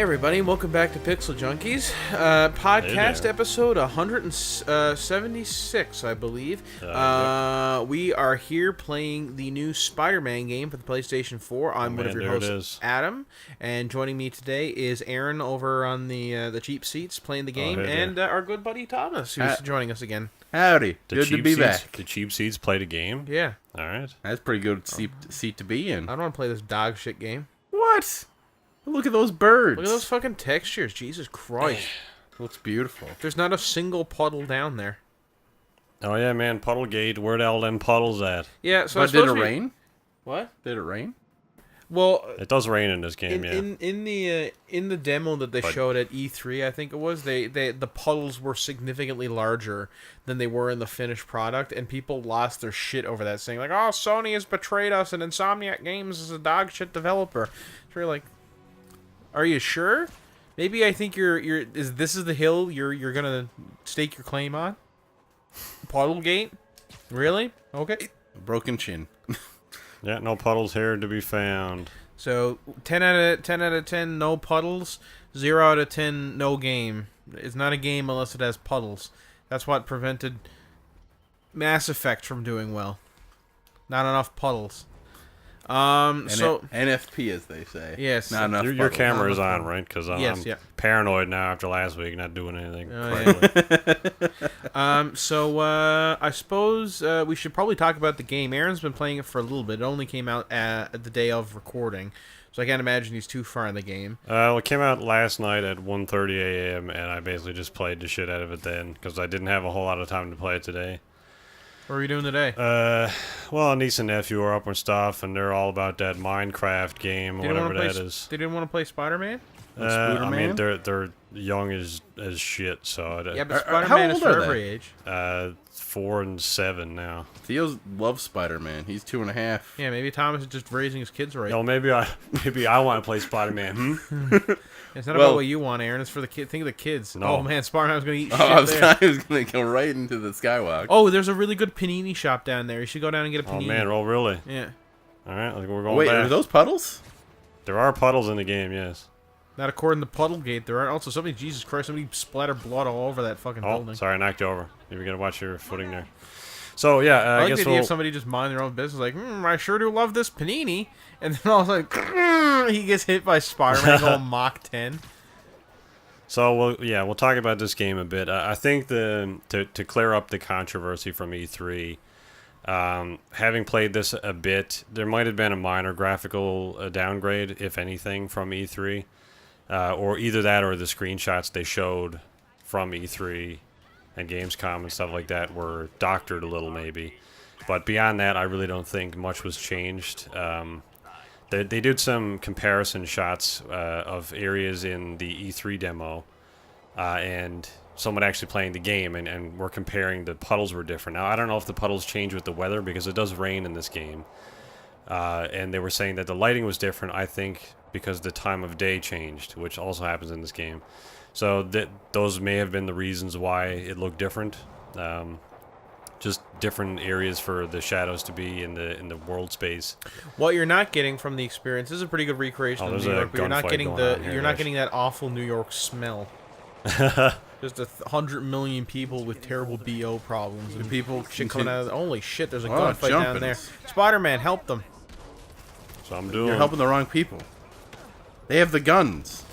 Hey everybody, welcome back to Pixel Junkies. Podcast episode 176, I believe. We are here playing the new Spider-Man game for the PlayStation 4. I'm one of your hosts, Adam, and joining me today is Aaron over on the cheap seats playing the game, and our good buddy Thomas, who's joining us again. Howdy, good to be back. The cheap seats played a game? Yeah. Alright. That's pretty good seat to be in. I don't want to play this dog shit game. What? Look at those birds. Look at those fucking textures. Jesus Christ. Looks beautiful. There's not a single puddle down there. Oh yeah, man, Puddlegate. Where the hell them puddles at? Yeah, so but did it rain? What? Did it rain? Well, it does rain in this game, in the demo that they showed at E3, I think it was, the puddles were significantly larger than they were in the finished product, and people lost their shit over that, saying like, "Oh, Sony has betrayed us, and Insomniac Games is a dog shit developer." So you're like, are you sure? Maybe I think this is the hill you're gonna stake your claim on? Puddlegate? Really? Okay. Broken chin. Yeah, no puddles here to be found. So 10 out of 10 no puddles, 0 out of 10 no game. It's not a game unless it has puddles. That's what prevented Mass Effect from doing well. Not enough puddles. So NFP, as they say. Yes. Not enough. Your camera is on, right? Because I'm paranoid now after last week, not doing anything. I suppose we should probably talk about the game. Aaron's been playing it for a little bit. It only came out at the day of recording, so I can't imagine he's too far in the game. Well, it came out last night at 1:30 a.m., and I basically just played the shit out of it then, because I didn't have a whole lot of time to play it today. What are you doing today? Well, niece and nephew are up and stuff, and they're all about that Minecraft game, or whatever that is. They didn't want to play Spider-Man? I mean, they're young as shit, so... Yeah, but Spider-Man is for every age. 4 and 7 now. Theo loves Spider-Man. He's 2.5. Yeah, maybe Thomas is just raising his kids right. No, maybe I want to play Spider-Man. It's not about what you want, Aaron. It's for the kid. Think of the kids. No. Oh man, Spider-Man's gonna eat shit I was gonna go right into the skywalk. Oh, there's a really good panini shop down there. You should go down and get a panini. Oh man, really? Yeah. All right, we're going Wait, back. are those puddles? There are puddles in the game, yes. Not according to Puddlegate. There are also somebody. Jesus Christ! Somebody splattered blood all over that fucking building. Sorry, I knocked you over. You gotta watch your footing there. So yeah, I guess the idea of somebody just mind their own business, like, I sure do love this panini, and then all of a sudden, he gets hit by Spider-Man going Mach 10. So we'll talk about this game a bit. I think to clear up the controversy from E3, having played this a bit, there might have been a minor graphical downgrade, if anything, from E3, or either that or the screenshots they showed from E3 and Gamescom and stuff like that were doctored a little, maybe. But beyond that, I really don't think much was changed. They did some comparison shots of areas in the E3 demo, and someone actually playing the game, and we're comparing the puddles were different. Now, I don't know if the puddles change with the weather, because it does rain in this game. And they were saying that the lighting was different, I think, because the time of day changed, which also happens in this game. So those may have been the reasons why it looked different. Just different areas for the shadows to be in the world space. What you're not getting from the experience, this is a pretty good recreation of New York, but you're not getting getting that awful New York smell. Just 100 million people with terrible BO problems and people shit coming out of the, holy shit, there's a gunfight down there. Spider-Man, help them. So I'm doing. You're helping the wrong people. They have the guns.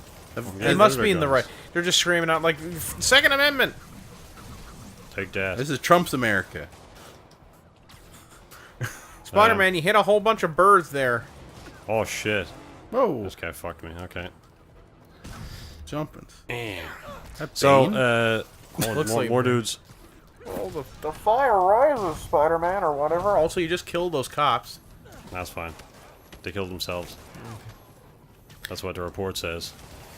They must be in the right. They're just screaming out like, Second Amendment. Take that. This is Trump's America. Spider-Man, you hit a whole bunch of birds there. Oh shit. Whoa. This guy fucked me. Okay. Jumping. Damn. So, more dudes. Oh, the fire rises, Spider-Man, or whatever. Also, you just killed those cops. That's fine. They killed themselves. That's what the report says.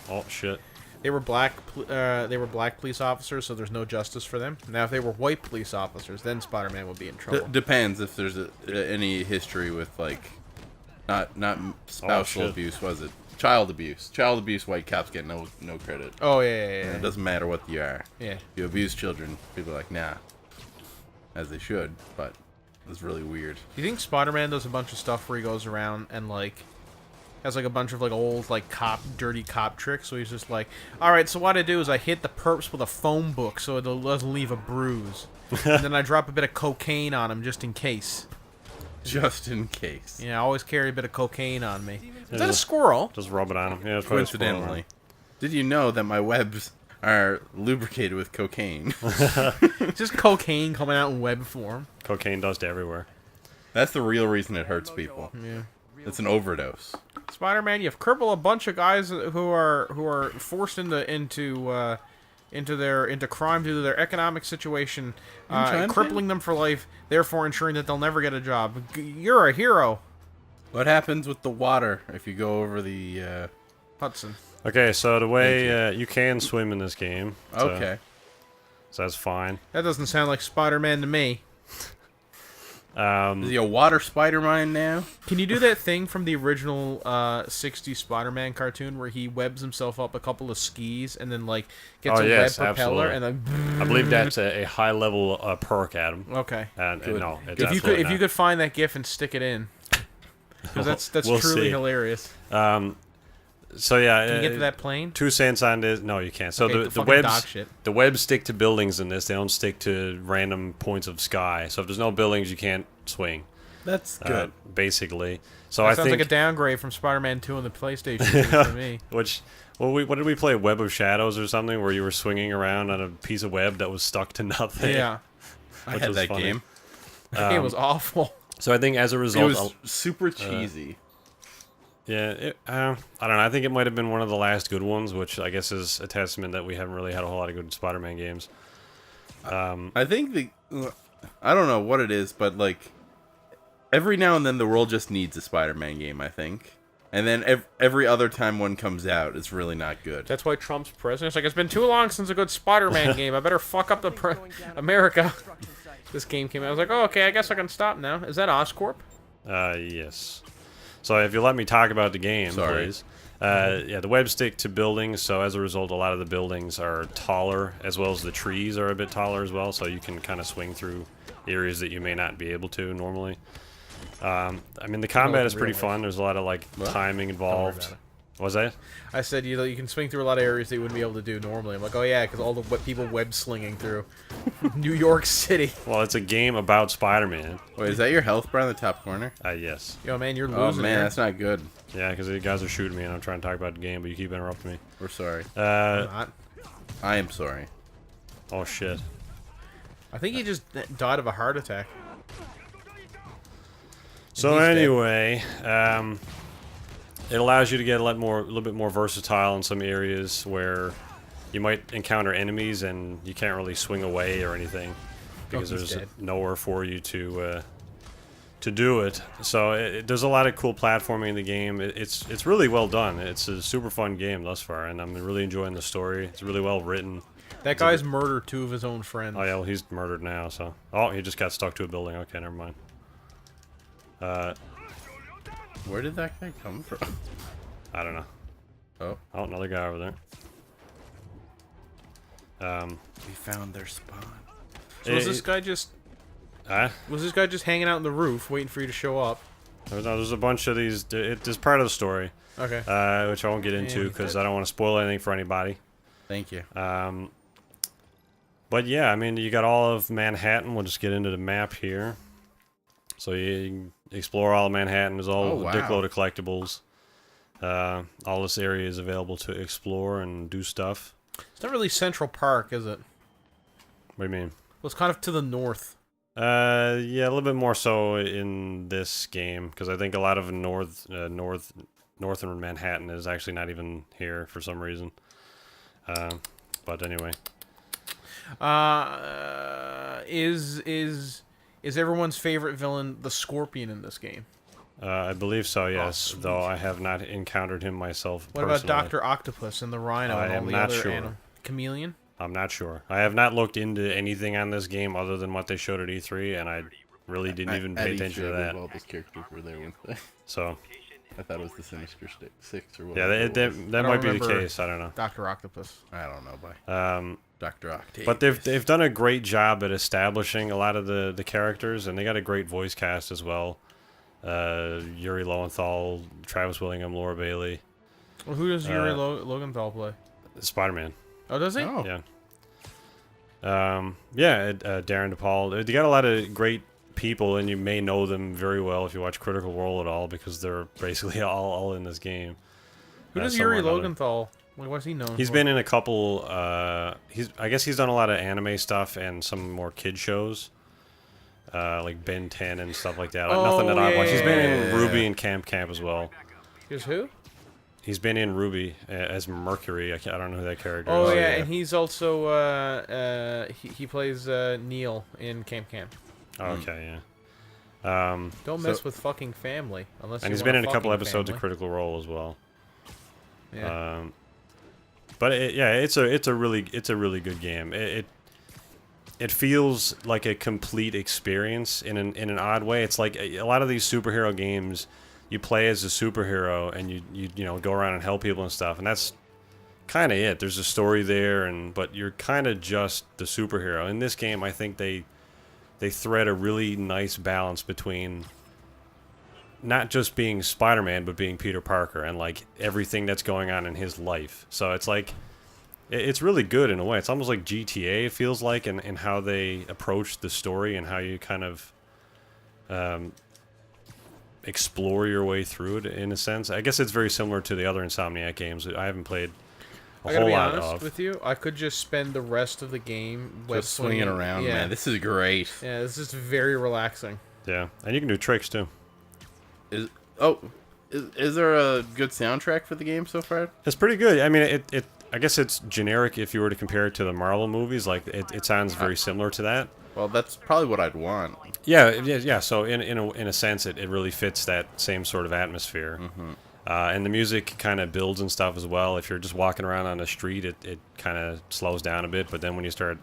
Oh shit. They were black police officers, so there's no justice for them. Now, if they were white police officers, then Spider-Man would be in trouble. Depends if there's any history with like, not spousal abuse, was it? Child abuse. Child abuse. White cops get no credit. Oh yeah. It doesn't matter what you are. Yeah. If you abuse children, people are like, nah, as they should. But it's really weird. Do you think Spider-Man does a bunch of stuff where he goes around and like Has like a bunch of like old like dirty cop tricks. So he's just like, all right. So what I do is I hit the perps with a phone book so it doesn't leave a bruise, and then I drop a bit of cocaine on him just in case. Just in case. Yeah, I always carry a bit of cocaine on me. Is that a squirrel? Just rub it on him. Yeah, it's probably a squirrel. Coincidentally. Did you know that my webs are lubricated with cocaine? Just cocaine coming out in web form. Cocaine dust everywhere. That's the real reason it hurts people. Yeah. It's an overdose. Spider-Man, you've crippled a bunch of guys who are forced into crime due to their economic situation, crippling them for life, therefore ensuring that they'll never get a job. You're a hero. What happens with the water if you go over the Hudson? Okay, so the way you can swim in this game. So, okay. So that's fine. That doesn't sound like Spider-Man to me. Is he a water Spider-Man now? Can you do that thing from the original 60s Spider-Man cartoon where he webs himself up a couple of skis and then like gets a web propeller absolutely. and then? I believe that's a high level perk, Adam. Okay. And no, it's If you could find that GIF and stick it in, because that's We'll truly see. hilarious. So yeah, Can you get to that plane? 2 cents on this. No, you can't. So Okay, the fucking dog webs, shit. the webs stick to buildings in this. They don't stick to random points of sky. So if there's no buildings, you can't swing. That's good. Basically. So That I sounds think like a downgrade from Spider-Man 2 on the PlayStation to me. what did we play? Web of Shadows or something where you were swinging around on a piece of web that was stuck to nothing. Yeah. I had that game. That game was awful. So I think as a It result, was super cheesy. yeah, I don't know. I think it might have been one of the last good ones, which I guess is a testament that we haven't really had a whole lot of good Spider-Man games. I think I don't know what it is, but like every now and then the world just needs a Spider-Man game, I think. And then every other time one comes out, it's really not good. That's why Trump's president. It's like, it's been too long since a good Spider-Man game. I better fuck up America. This game came out. I was like, oh, okay, I guess I can stop now. Is that Oscorp? Yes. So if you let me talk about the game, Sorry. please. Yeah, the webs stick to buildings, so as a result, a lot of the buildings are taller, as well as the trees are a bit taller as well, so you can kind of swing through areas that you may not be able to normally. I mean, the combat is pretty fun. There's a lot of, like, timing involved. What was that? I said you can swing through a lot of areas that you wouldn't be able to do normally. I'm like, oh yeah, because all the people web slinging through New York City. Well, it's a game about Spider-Man. Wait, is that your health bar in the top corner? Yes. Yo, man, you're losing. Oh man, here. that's not good. Yeah, because the guys are shooting me, and I'm trying to talk about the game, but you keep interrupting me. We're sorry. Not. I am sorry. Oh, shit. I think he just died of a heart attack. So anyway, it allows you to get a little bit more versatile in some areas where you might encounter enemies and you can't really swing away or anything because he's there's dead. nowhere for you to do it. So there's a lot of cool platforming in the game. It's really well done. It's a super fun game thus far, and I'm really enjoying the story. It's really well written. That guy's murdered 2 of his own friends. Oh yeah, well, he's murdered now. So he just got stuck to a building. Okay, never mind. Where did that guy come from? I don't know. Oh, Another guy over there. we found their spawn. So was this guy just hanging out on the roof waiting for you to show up? There's a bunch of these. It's part of the story, Okay. which I won't get into because I don't want to spoil anything for anybody. Thank you. But yeah, I mean, you got all of Manhattan. We'll just get into the map here. So you can explore all of Manhattan. There's all a dickload of collectibles. All this area is available to explore and do stuff. It's not really Central Park, is it? What do you mean? Well, it's kind of to the north. Yeah, a little bit more so in this game because I think a lot of northern Manhattan is actually not even here for some reason. But anyway, is everyone's favorite villain the Scorpion in this game? I believe so. Yes, though I have not encountered him myself. What about Dr. Octopus and the Rhino and all the other animals? Chameleon? I'm not sure. I have not looked into anything on this game other than what they showed at E3, and I really didn't even pay attention to that. All those characters were there, weren't they? So I thought it was the Sinister Six or whatever. yeah, that might be the remember case. I don't know. Dr. Octopus. I don't know, boy. Dr. Octavius. But they've done a great job at establishing a lot of the characters, and they got a great voice cast as well. Yuri Lowenthal, Travis Willingham, Laura Bailey. Well, who does Yuri Lowenthal play? Spider-Man. Oh, does he? Oh. Yeah. Darren DePaul. They got a lot of great people, and you may know them very well if you watch Critical Role at all, because they're basically all in this game. Who does Yuri Lowenthal? What's he known He's for? been in a couple. I guess he's done a lot of anime stuff and some more kid shows, like Ben 10 and stuff like that. Nothing that I've watched. He's been in Ruby and Camp as well. He's who? He's been in Ruby as Mercury. I don't know who that character is. Oh, yeah, and he's also he plays Neil in Camp. Oh, okay, yeah. Don't mess with fucking family unless. And you he's want been in a couple fucking episodes family. of Critical Role as well. Yeah. But it's a really good game. It feels like a complete experience in an odd way. It's like a lot of these superhero games. You play as a superhero and you know go around and help people and stuff, and that's kind of it. There's a story there, but you're kind of just the superhero. In this game, I think they thread a really nice balance between not just being Spider-Man, but being Peter Parker and like everything that's going on in his life. So it's like it's really good in a way. It's almost like GTA, it feels like, in how they approach the story and how you kind of explore your way through it in a sense. I guess it's very similar to the other Insomniac games that I haven't played a whole lot of. I gotta be honest with you. I could just spend the rest of the game just swinging around, yeah. man. This is great. Yeah, this is very relaxing. Yeah, and you can do tricks too. Is there a good soundtrack for the game so far? It's pretty good. I mean, I guess it's generic if you were to compare it to the Marvel movies. Like it sounds very similar to that. Well, that's probably what I'd want. Yeah. So in a sense, it really fits that same sort of atmosphere. Mm-hmm. And the music kind of builds and stuff as well. If you're just walking around on the street, it kind of slows down a bit. But then when you start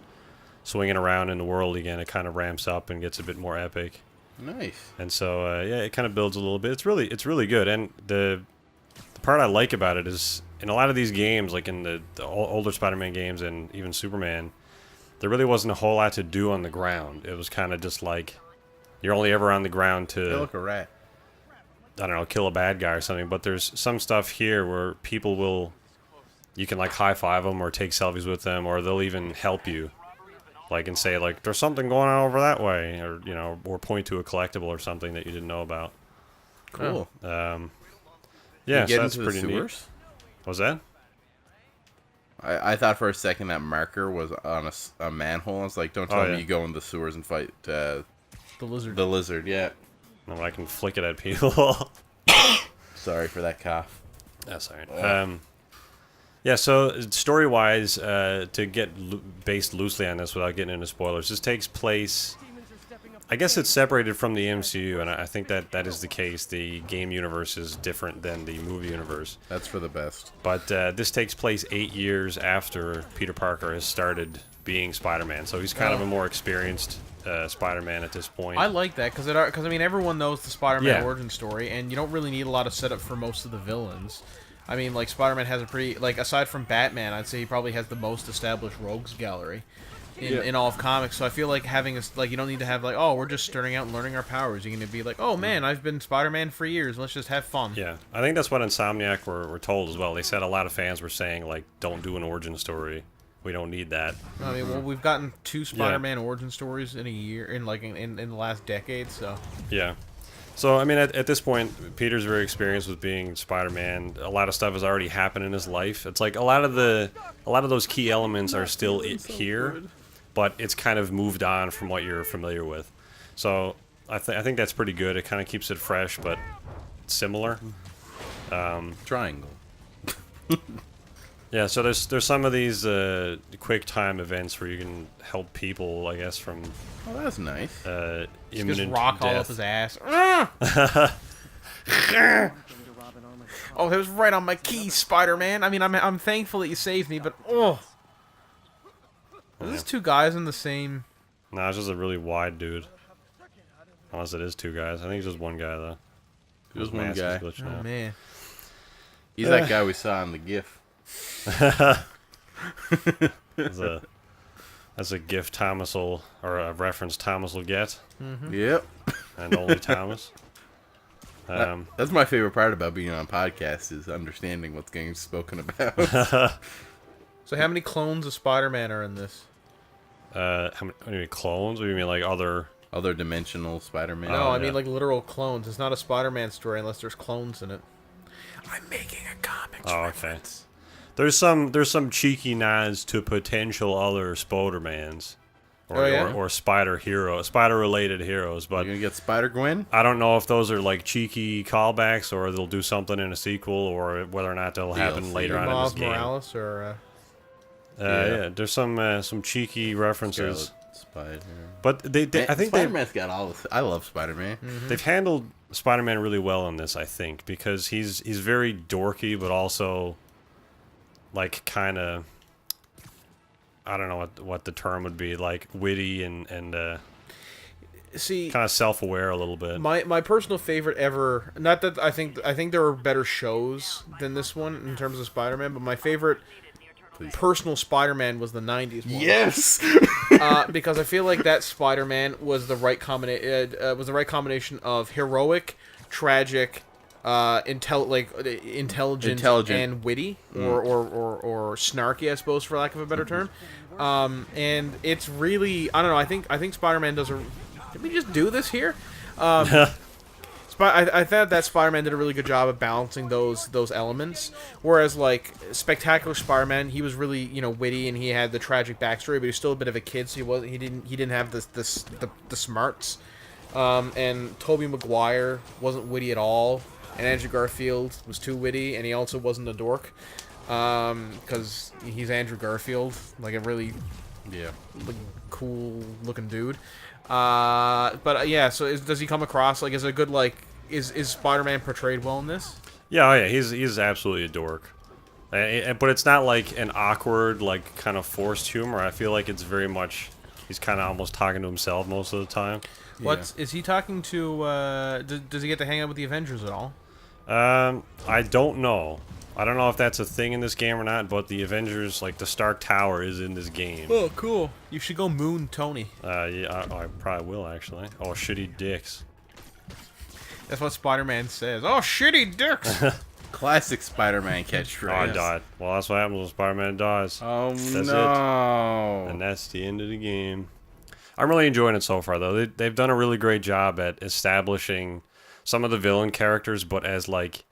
swinging around in the world again, it kind of ramps up and gets a bit more epic. Nice. And so it kind of builds a little bit. It's really good. And the part I like about it is in a lot of these games, like in the older Spider-Man games and even Superman, there really wasn't a whole lot to do on the ground. It was kind of just like you're only ever on the ground to, Hey, look, a rat. I don't know, kill a bad guy or something. But there's some stuff here where you can like high five them or take selfies with them, or they'll even help you, like, and say like there's something going on over that way, or or point to a collectible or something that you didn't know about. Cool. Yeah, You get so that's into the pretty neat. sewers? What was that? I thought for a second that marker was on a manhole. I was like, don't tell me you go in the sewers and fight The lizard. the lizard. Yeah. No, I can flick it at people. Sorry for that cough. That's all right. Yeah, so story-wise, to get based loosely on this without getting into spoilers, this takes place... I guess it's separated from the MCU, and I think that is the case. The game universe is different than the movie universe. That's for the best. But this takes place 8 years after Peter Parker has started being Spider-Man, so he's kind of a more experienced Spider-Man at this point. I like that because I mean everyone knows the Spider-Man Yeah. origin story, and you don't really need a lot of setup for most of the villains. I mean, like Spider-Man has a pretty aside from Batman, I'd say he probably has the most established rogues gallery in all of comics. So I feel like having you don't need to have like, oh, we're just starting out and learning our powers. You're gonna be like, oh man, I've been Spider-Man for years. Let's just have fun. Yeah, I think that's what Insomniac were told as well. They said a lot of fans were saying like, don't do an origin story. We don't need that. I mean, well, we've gotten 2 Spider-Man origin stories in a year, in the last decade. So Yeah. So, I mean, at this point, Peter's very experienced with being Spider-Man. A lot of stuff has already happened in his life. It's like a lot of those key elements are still here, but it's kind of moved on from what you're familiar with. So, I think that's pretty good. It kind of keeps it fresh, but similar. Triangle. Yeah, so there's some of these quick time events where you can help people, I guess, from Oh, that's nice. imminent just rock all up death. his ass. Oh, that was right on my key, Spider-Man. I mean, I'm thankful that you saved me, but oh, are these 2 guys in the same? Nah, it's just a really wide dude. Unless it is 2 guys. I think it's just one guy, though. Just His one mask is guy. glitching Oh out. man. He's that guy we saw in the GIF. That's a gift Thomas will, or a reference Thomas will get, Yep. and only Thomas. That's my favorite part about being on podcasts is understanding what's getting spoken about. So how many clones of Spider-Man are in this? How many clones? What do you mean, like other? Other dimensional Spider-Man. No, I yeah. mean like literal clones. It's not a Spider-Man story unless there's clones in it. I'm making a comics reference. There's some cheeky nods to potential other Spider-Mans. Or spider-related heroes, but You're gonna get Spider-Gwen? I don't know if those are like cheeky callbacks or they'll do something in a sequel or whether or not they'll happen DLC. later on in this Miles game. Morales or Yeah, there's some cheeky references, Spider. but I think Spider-Man's got all this. I love Spider-Man. they've handled Spider-Man really well in this. I think because he's very dorky, but also like kind of. I don't know what the term would be, like witty and see kind of self-aware a little bit. my personal favorite ever. Not that I think there are better shows than this one in terms of Spider-Man, but my favorite personal Spider-Man was the '90s one. Yes. Because I feel like that Spider-Man was the right combination of heroic, tragic, intelligent and witty, or snarky, I suppose, for lack of a better term. And it's really, I don't know. I think Spider-Man does a. Did we just do this here? I thought that Spider-Man did a really good job of balancing those elements. Whereas like Spectacular Spider-Man, he was really witty and he had the tragic backstory, but he was still a bit of a kid, so he didn't have the smarts. And Tobey Maguire wasn't witty at all, and Andrew Garfield was too witty, and he also wasn't a dork, because he's Andrew Garfield, like a really cool looking dude. But yeah, so does he come across like as a good is Spider-Man portrayed well in this? Yeah, he's absolutely a dork, but it's not like an awkward like kind of forced humor. I feel like it's very much he's kind of almost talking to himself most of the time. Is he talking to? Does he get to hang out with the Avengers at all? I don't know. I don't know if that's a thing in this game or not, but the Avengers, like the Stark Tower, is in this game. Oh, cool! You should go moon Tony. Yeah, I probably will actually. Oh, shitty dicks. That's what Spider-Man says. Oh, shitty dicks. Classic Spider-Man catchphrase. Oh, I died. Well, that's what happens when Spider-Man dies. Oh, That's no. it. And that's the end of the game. I'm really enjoying it so far, though. They've done a really great job at establishing some of the villain characters, but as, like,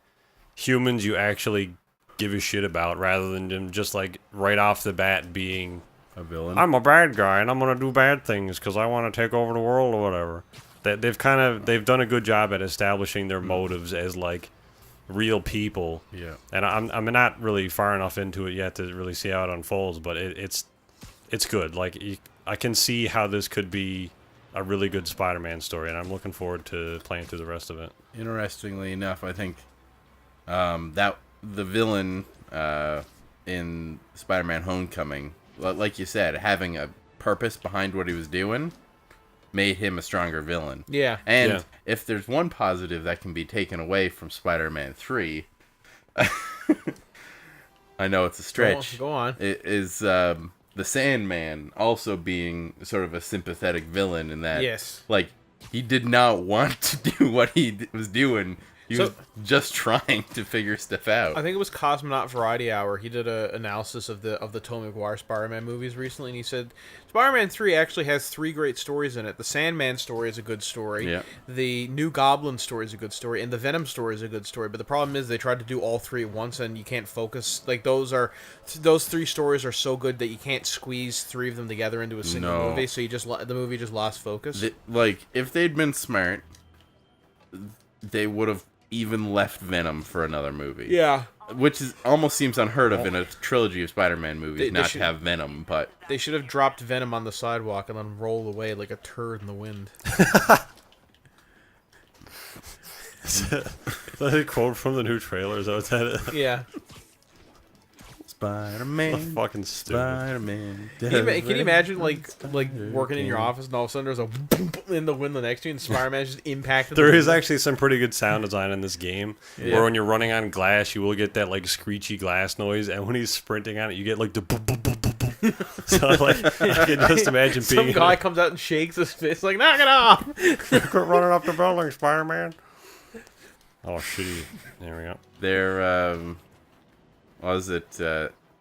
humans you actually give a shit about, rather than them just, like, right off the bat being... A villain? I'm a bad guy, and I'm gonna do bad things, because I want to take over the world or whatever. They've done a good job at establishing their motives as, like, real people. Yeah. And I'm not really far enough into it yet to really see how it unfolds, but it's good. Like, I can see how this could be a really good Spider-Man story, and I'm looking forward to playing through the rest of it. Interestingly enough, I think that the villain in Spider-Man Homecoming, like you said, having a purpose behind what he was doing, made him a stronger villain. Yeah. And if there's one positive that can be taken away from Spider-Man 3, I know it's a stretch. Go on. It is the Sandman also being sort of a sympathetic villain in that, like, he did not want to do what he was doing. He was just trying to figure stuff out. I think it was Cosmonaut Variety Hour. He did an analysis of the Tobey Maguire Spider-Man movies recently, and he said Spider-Man 3 actually has 3 great stories in it. The Sandman story is a good story. Yeah. The New Goblin story is a good story, and the Venom story is a good story. But the problem is they tried to do all 3 at once, and you can't focus. Like those 3 stories are so good that you can't squeeze 3 of them together into a single movie. So the movie just lost focus. Like, if they'd been smart, they would have even left Venom for another movie. Yeah. Which almost seems unheard of in a trilogy of Spider-Man movies, to have Venom, but... They should have dropped Venom on the sidewalk and then rolled away like a turd in the wind. Is that a quote from the new trailer? Is that what that is? Yeah. Spider-Man. Fucking stupid. Spider-Man. Can you imagine like working in your office and all of a sudden there's a boom in the window next to you and Spider-Man just impacted. There is actually some pretty good sound design in this game, where when you're running on glass, you will get that like screechy glass noise, and when he's sprinting on it, you get like the boom, boom, boom, boom, boom. So like, I can just imagine some guy comes out and shakes his fist like, knock it off! Quit running up the building, Spider-Man. Oh, shitty. There we go. They're what was it?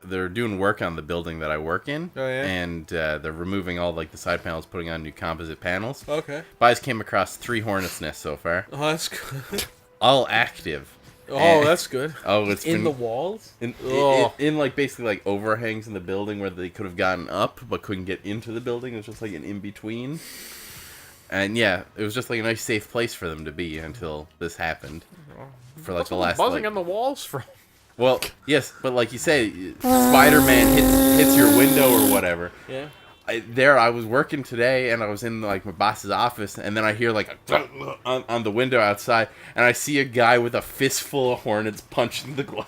They're doing work on the building that I work in. Oh, yeah? And they're removing all like the side panels, putting on new composite panels. Okay. But I came across 3 hornets nests so far, Oh, that's good. all active. Oh, And- that's good. Oh, it's In been the walls? in like basically like overhangs in the building where they could have gotten up but couldn't get into the building. It was just like an in between. And yeah, it was just like a nice safe place for them to be until this happened. For like What's the all the last buzzing like, on the walls from? well, yes, but like you say, Spider-Man hits your window or whatever. Yeah. I was working today, and I was in like my boss's office, and then I hear like a on the window outside, and I see a guy with a fistful of hornets punching the glass.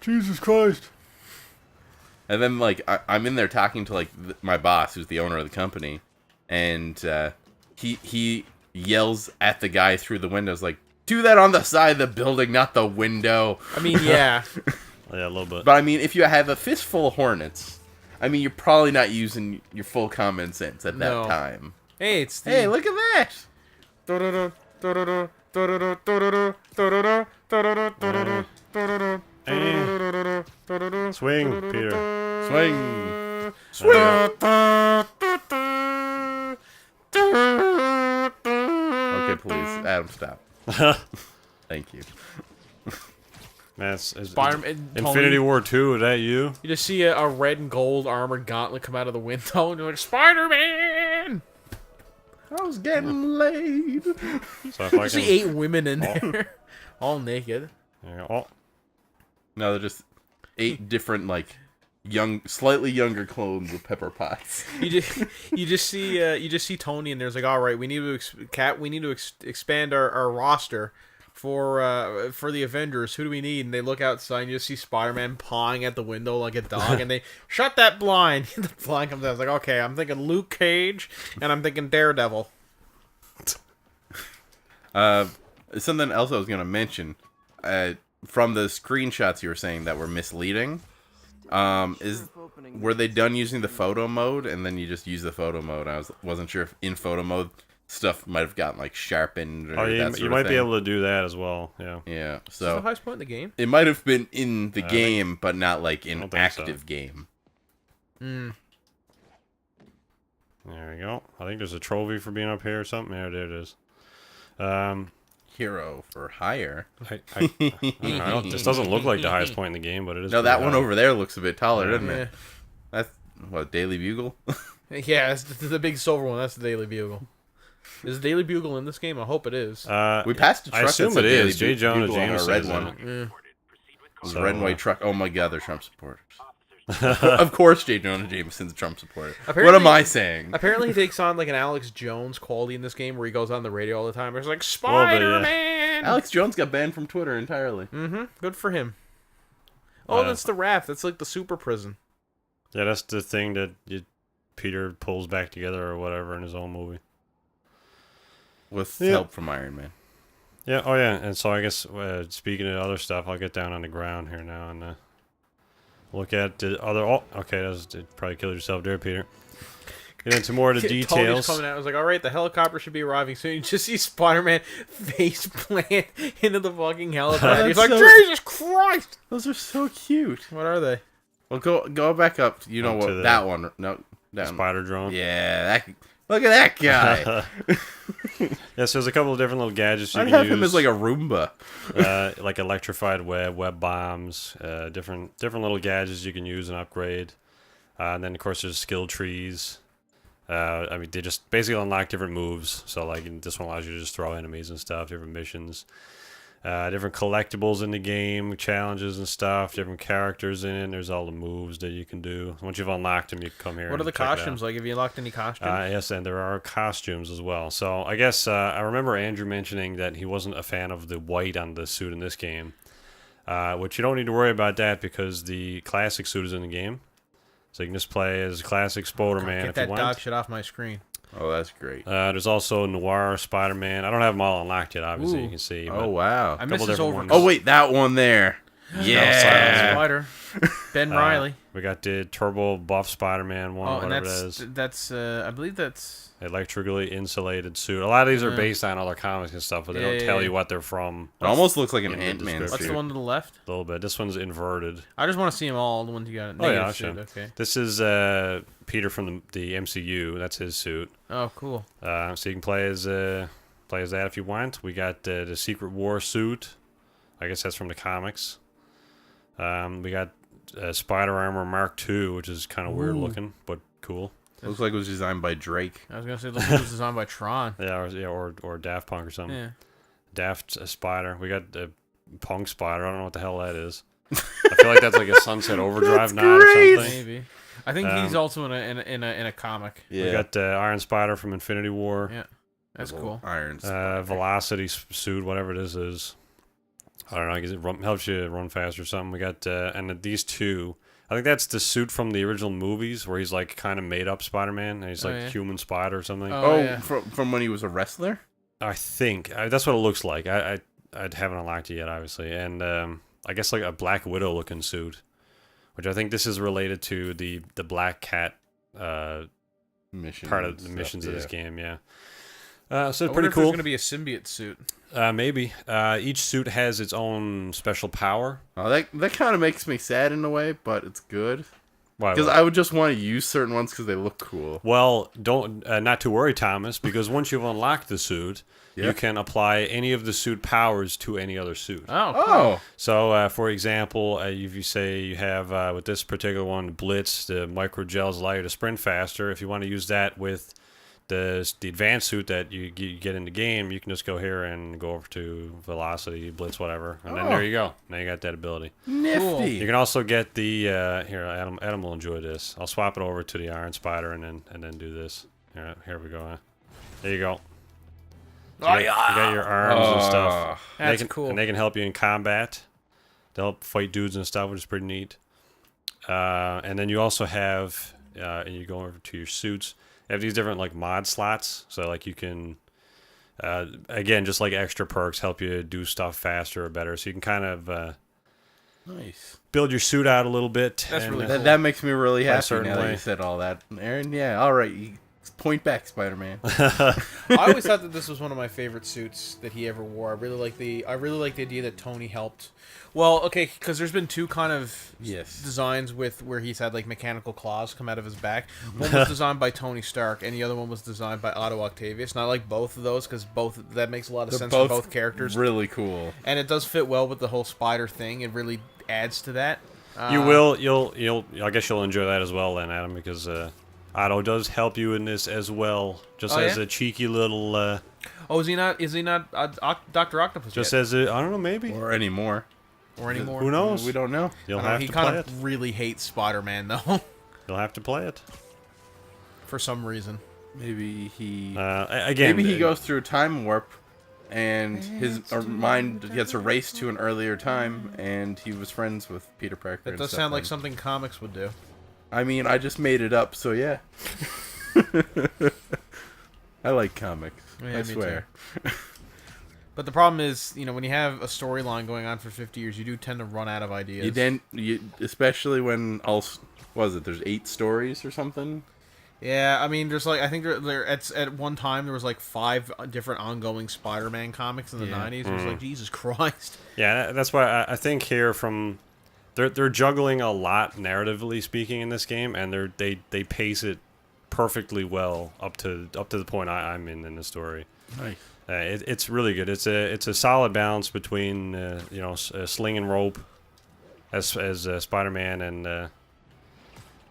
Jesus Christ. And then like I'm in there talking to like my boss, who's the owner of the company, and he yells at the guy through the windows like, "Do that on the side of the building, not the window." I mean, yeah. Yeah, a little bit. But I mean, if you have a fistful of hornets, I mean, you're probably not using your full common sense at that No. time. Hey, it's the... Hey, look at that! Swing, Peter. Swing! Okay, please, Adam, stop. Thank you. Man, it's Spider-Man, Infinity Tony, War 2, is that you? You just see a red and gold armored gauntlet come out of the window, and you're like, Spider-Man! I was getting laid. So if I You see can... 8 women in there, all naked. There you go. Oh, No, they're just 8 different, like, slightly younger clones of Pepper Potts. You just see Tony, and there's like, all right, we need to expand our roster for the Avengers. Who do we need? And they look outside, and you just see Spider-Man pawing at the window like a dog, and they shut that blind. The blind comes out. It's like, okay, I'm thinking Luke Cage, and I'm thinking Daredevil. Something else I was gonna mention, from the screenshots you were saying that were misleading, were they done using the photo mode, and then you just use the photo mode? I wasn't sure if in photo mode stuff might have gotten like sharpened or that sort you of might thing. be able to do that as well. Yeah. Yeah, Is this so the highest point in the game? it might have been in the game, but not like in don't think so. active game. Mm. There we go. I think there's a trophy for being up here or something. Yeah, there it is. Hero for hire. This doesn't look like the highest point in the game, but it is. No, that pretty one high. over there looks a bit taller, doesn't Yeah. it? That's what, Daily Bugle? Yeah, it's the big silver one. That's the Daily Bugle. Is the Daily Bugle in this game? I hope it is. We passed a truck. I assume that it said is. Daily J. Jonah Bugle on Jameson our red is in one. it. Yeah. It was So, a red and white truck. Oh my god, they're Trump supporters. Of course, J. Jonah Jameson's a Trump supporter. What Apparently- am I saying? Apparently, he takes on like an Alex Jones quality in this game, where he goes on the radio all the time. It's like little bit, yeah. Spider-Man. Alex Jones got banned from Twitter entirely. Mm-hmm. Good for him. Oh, that's the raft. That's like the super prison. Yeah, that's the thing that Peter pulls back together or whatever in his own movie. With Yeah. help from Iron Man. Yeah. Oh, yeah. And so I guess speaking of other stuff, I'll get down on the ground here now and look at the other. Oh, okay. You probably killed yourself there, Peter. Get into more of the Tony's details. coming out. I was like, all right, the helicopter should be arriving soon. You just see Spider-Man face plant into the fucking helicopter. He's like, so- Jesus Christ! Those are so cute. What are they? Well, go back up. You know Up to what? the- That one. No, that one. Spider drone. Yeah, look at that guy. Yeah, so there's a couple of different little gadgets you I'd can have use. him as like a Roomba. Like electrified web bombs, different little gadgets you can use and upgrade. And then of course there's skill trees. I mean, they just basically unlock different moves. So like this one allows you to just throw enemies and stuff, different missions, different collectibles in the game, challenges and stuff, different characters in it. There's all the moves that you can do. Once you've unlocked them, you can come here. What are and the check it out. costumes like? Have you unlocked any costumes? Yes, and there are costumes as well. So I guess I remember Andrew mentioning that he wasn't a fan of the white on the suit in this game, which you don't need to worry about that because the classic suit is in the game. So you can just play as classic Spider-Man Get if you that want. dog shit off my screen. Oh, that's great. There's also Noir Spider-Man. I don't have them all unlocked yet, obviously, Ooh. you can see. Oh but wow. I miss Couple his different over. ones. Oh wait, that one there. Silent Yeah. Spider. Ben Reilly. We got the Turbo Buff Spider-Man one, And whatever it is. that's I believe that's Electrically insulated suit. A lot of these are based on other comics and stuff, but they don't tell you what they're from. It almost looks like an Ant-Man suit. What's the one to the left? A little bit. This one's inverted. I just want to see them all. The ones you got. Oh yeah, suit. Okay. This is Peter from the MCU. That's his suit. Oh, cool. So you can play as that if you want. We got the Secret War suit. I guess that's from the comics. We got Spider Armor Mark II, which is kind of weird looking, but cool. Looks like it was designed by Drake. I was gonna say it was designed by Tron. or Daft Punk or something. Yeah. Daft Spider. We got the Punk Spider. I don't know what the hell that is. I feel like that's like a Sunset Overdrive nod or something. Maybe. I think he's also in a comic. Yeah. We got Iron Spider from Infinity War. Yeah. That's cool. Iron Velocity suit, whatever this is. I don't know. I guess it helps you run faster or something. We got and these two. I think that's the suit from the original movies where he's like kind of made up Spider-Man and he's like human spider or something. From when he was a wrestler? I think that's what it looks like. I haven't unlocked it yet, obviously, and I guess like a Black Widow looking suit, which I think this is related to the Black Cat mission part of the missions of this game. Yeah. So I pretty wonder if cool. there's gonna be a symbiote suit. Maybe. Each suit has its own special power. Oh, that kind of makes me sad in a way, but it's good. Why? Because I would just want to use certain ones because they look cool. Well, don't not to worry, Thomas, because once you've unlocked the suit, you can apply any of the suit powers to any other suit. Oh. So, for example, if you say you have, with this particular one, Blitz, the microgels allow you to sprint faster. If you want to use that with the advanced suit that you get in the game, you can just go here and go over to Velocity, Blitz, whatever. And then there you go. Now you got that ability. Nifty. You can also get the, here, Adam will enjoy this. I'll swap it over to the Iron Spider and then do this. Here we go. There you go. So you got your arms and stuff. That's cool. And they can help you in combat. They'll help fight dudes and stuff, which is pretty neat. And then you also have, and you go over to your suits. You have these different like mod slots, so like you can, again, just like extra perks help you do stuff faster or better. So you can kind of nice build your suit out a little bit. That's really cool. That makes me really happy certain now that way. you said all that, Aaron. Yeah, all right. Point back, Spider-Man. I always thought that this was one of my favorite suits that he ever wore. I really like the idea that Tony helped. Well, okay, because there's been two kind of designs where he's had like mechanical claws come out of his back. One was designed by Tony Stark, and the other one was designed by Otto Octavius. And I like both of those because that makes a lot of sense for both characters. Really cool, and it does fit well with the whole spider thing. It really adds to that. You'll I guess you'll enjoy that as well then, Adam, because Otto does help you in this as well, just as a cheeky little. Is he not? Dr. Octopus? Just yet? as a, I don't know, maybe or anymore. Who knows? We don't know. You'll have he to kind play of it. really hates Spider-Man though. You'll have to play it for some reason. Maybe he again. Maybe he goes through a time warp, and his mind gets erased to an earlier time, and he was friends with Peter Parker. That does sound like something comics would do. I mean, I just made it up, so yeah. I like comics. Yeah, I swear. But the problem is, when you have a storyline going on for 50 years, you do tend to run out of ideas. Especially when there's 8 stories or something. Yeah, I mean, there's I think there at one time there was 5 different ongoing Spider-Man comics in the 90s. It was like, Jesus Christ. Yeah, that's why I think here from they're juggling a lot narratively speaking in this game, and they pace it perfectly well up to the point I'm in the story. Nice. It's really good. It's a solid balance between sling and rope as Spider-Man and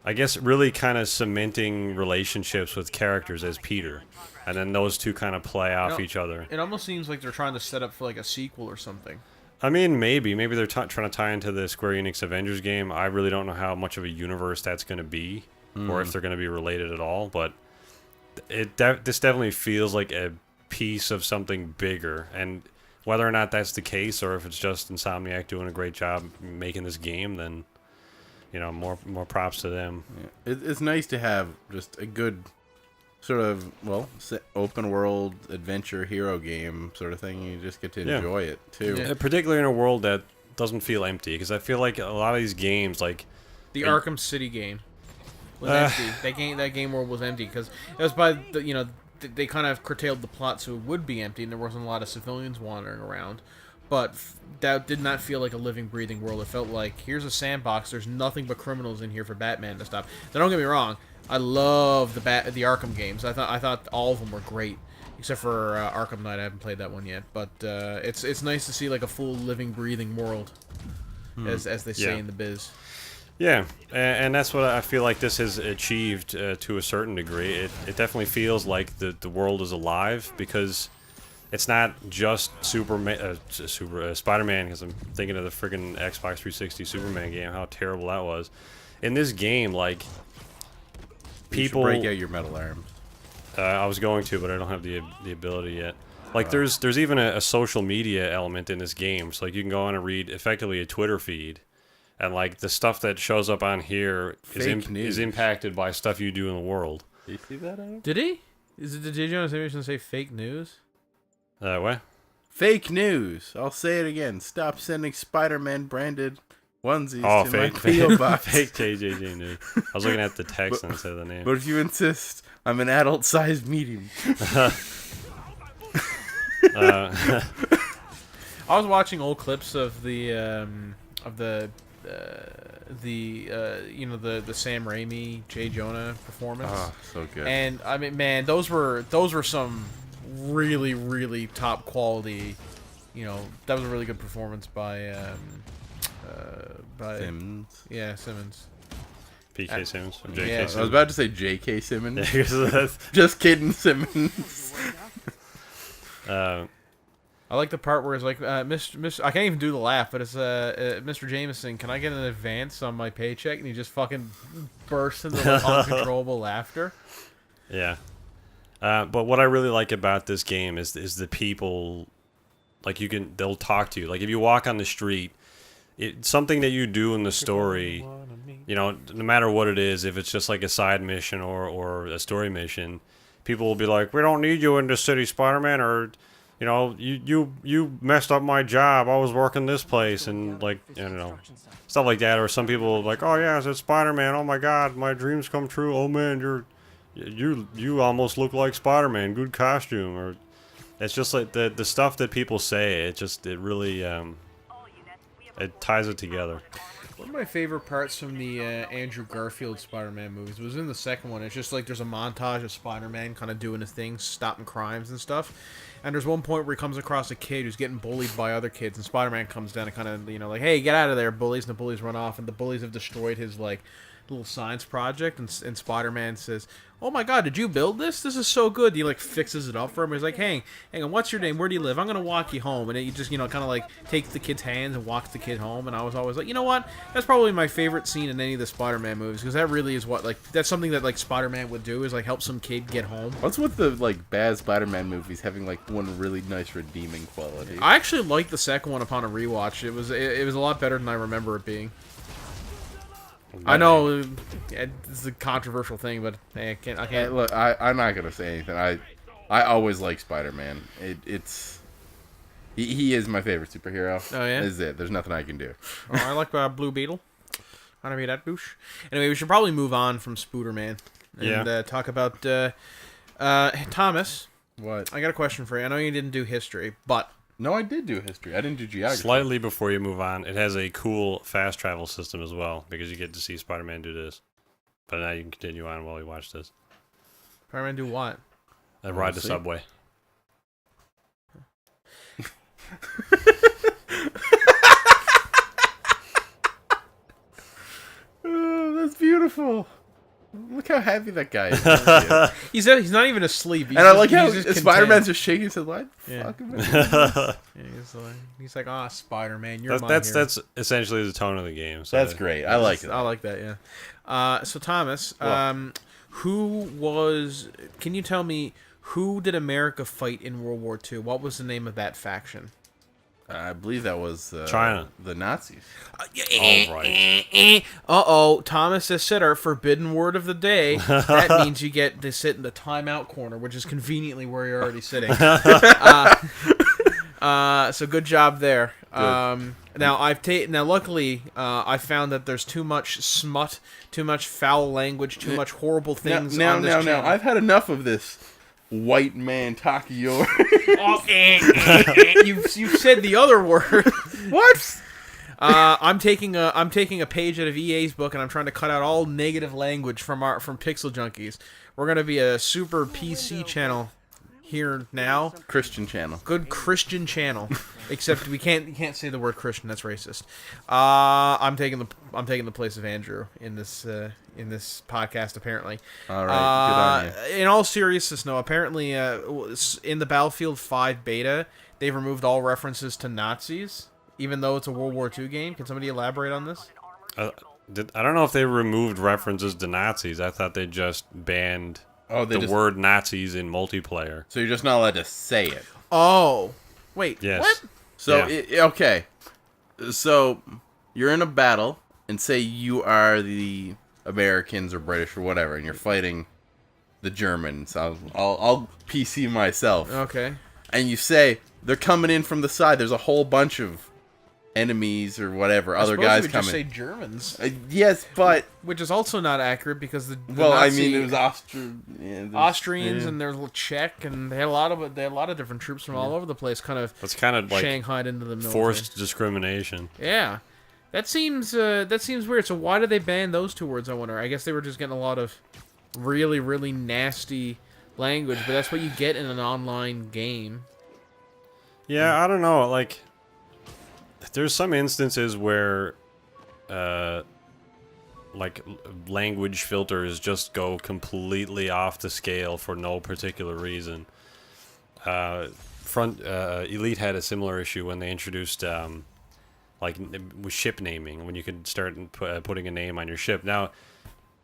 I guess really kind of cementing relationships with characters as Peter, and then those two kind of play off each other. It almost seems like they're trying to set up for a sequel or something. I mean, maybe they're trying to tie into the Square Enix Avengers game. I really don't know how much of a universe that's going to be, or if they're going to be related at all. But this definitely feels like a piece of something bigger, and whether or not that's the case, or if it's just Insomniac doing a great job making this game, then more props to them. Yeah. It's nice to have just a good sort of open world adventure hero game sort of thing. You just get to enjoy it too. Particularly in a world that doesn't feel empty, because I feel like a lot of these games, The Arkham City game was empty. That game world was empty because it was by the they kind of curtailed the plot so it would be empty and there wasn't a lot of civilians wandering around. But that did not feel like a living, breathing world. It felt like here's a sandbox. There's nothing but criminals in here for Batman to stop. Now don't get me wrong. I love the Arkham games. I thought all of them were great. Except for Arkham Knight, I haven't played that one yet. But it's nice to see like a full living, breathing world, as they say in the biz. Yeah, and that's what I feel like this has achieved to a certain degree. It definitely feels like the world is alive because it's not just Spider-Man. Because I'm thinking of the friggin' Xbox 360 Superman game. How terrible that was. In this game, like people break out your metal arms. I was going to, but I don't have the ability yet. Like, there's even a social media element in this game. So, like, you can go on and read, effectively, a Twitter feed. And, like, the stuff that shows up on here is impacted by stuff you do in the world. Did you see that, Adam? Did he? Did you on animation say fake news? What? Fake news. I'll say it again. Stop sending Spider-Man branded onesies to my P.O. box. Fake JJJ news. I was looking at the text instead of the name. But if you insist, I'm an adult-sized medium. I was watching old clips of the Sam Raimi, J. Jonah performance. Oh, so good. And I mean, man, those were some really, really top quality. You know, that was a really good performance by Simmons. Yeah, Simmons. PK Simmons or JK Yeah, Simmons. I was about to say J.K. Simmons. Yeah, Just kidding, Simmons. I like the part where it's like, Mr. I can't even do the laugh, but it's Mr. Jameson, can I get an advance on my paycheck? And he just fucking bursts into like, uncontrollable laughter. Yeah. But what I really like about this game is the people, like they'll talk to you. Like if you walk on the street, it's something that you do in the story, you know, no matter what it is, if it's just like a side mission or a story mission, people will be like, we don't need you in the city, Spider-Man, or, you know, you messed up my job. I was working this place, and like, you know, stuff like that. Or some people are like, oh yeah, it's Spider-Man. Oh my God, my dreams come true. Oh man, you almost look like Spider-Man. Good costume. Or it's just like the stuff that people say. It really it ties it together. One of my favorite parts from the Andrew Garfield Spider-Man movies was in the second one. It's just like there's a montage of Spider-Man kind of doing his thing, stopping crimes and stuff. And there's one point where he comes across a kid who's getting bullied by other kids, and Spider-Man comes down and kind of, you know, like, hey, get out of there, bullies, and the bullies run off, and the bullies have destroyed his, like, little science project, and Spider-Man says, oh my God, did you build this? This is so good. He like fixes it up for him. He's like, hey, hang on, what's your name? Where do you live? I'm gonna walk you home. And he just, you know, kind of like takes the kid's hands and walks the kid home. And I was always like, you know what? That's probably my favorite scene in any of the Spider-Man movies, because that really is what, like, that's something that like Spider-Man would do, is like help some kid get home. What's with the like bad Spider-Man movies having like one really nice redeeming quality? I actually liked the second one upon a rewatch. It was a lot better than I remember it being. I know it's a controversial thing, but hey, I can't. Hey, look, I'm not gonna say anything. I always like Spider-Man. He is my favorite superhero. Oh yeah, is it? There's nothing I can do. Oh, I like Blue Beetle. I don't mean that douche. Anyway, we should probably move on from Spooderman and talk about Thomas. What? I got a question for you. I know you didn't do history, but. No, I did do history. I didn't do geography. Slightly before you move on, it has a cool fast travel system as well, because you get to see Spider-Man do this. But now you can continue on while we watch this. Spider-Man do what? Ride the subway. Oh, that's beautiful. Look how happy that guy is. He's not even asleep. And I like how Spider-Man's just shaking his head like, fuck him. He's like, Spider-Man, you're that's essentially the tone of the game. So that's great. I like it. I like that, yeah. So Thomas, can you tell me, who did America fight in World War II? What was the name of that faction? I believe that was China. The Nazis. All right. Thomas has said our forbidden word of the day. That means you get to sit in the timeout corner, which is conveniently where you're already sitting. So good job there. Now luckily I found that there's too much smut, too much foul language, too much horrible things on this channel. Now, I've had enough of this white man talk of yours. You've said the other word. What? I'm taking a page out of EA's book, and I'm trying to cut out all negative language from Pixel Junkies. We're gonna be a super PC channel here now. Christian channel. Good Christian channel. Except you can't say the word Christian. That's racist. I'm taking the place of Andrew in this podcast. Apparently. All right. Good on you. In all seriousness, no. Apparently, in the Battlefield 5 beta, they've removed all references to Nazis, even though it's a World War II game. Can somebody elaborate on this? I don't know if they removed references to Nazis. I thought they just banned the word Nazis in multiplayer. So you're just not allowed to say it. Oh, wait. Yes. What? So okay. So you're in a battle, and say you are the Americans or British or whatever, and you're fighting the Germans. I'll PC myself. Okay. And you say they're coming in from the side. There's a whole bunch of enemies or whatever, other guys coming. Just say Germans. Yes, but which is also not accurate because the Nazi, it was Austrians and there's Czech, and they had a lot of different troops from all over the place, kind of. That's kind of like Shanghaied into the military. Forced discrimination. Yeah, that seems weird. So why did they ban those two words? I wonder. I guess they were just getting a lot of really, really nasty language, but that's what you get in an online game. Yeah, I don't know. Like, there's some instances where, like, language filters just go completely off the scale for no particular reason. Elite had a similar issue when they introduced, like, with ship naming, when you could start putting a name on your ship. Now,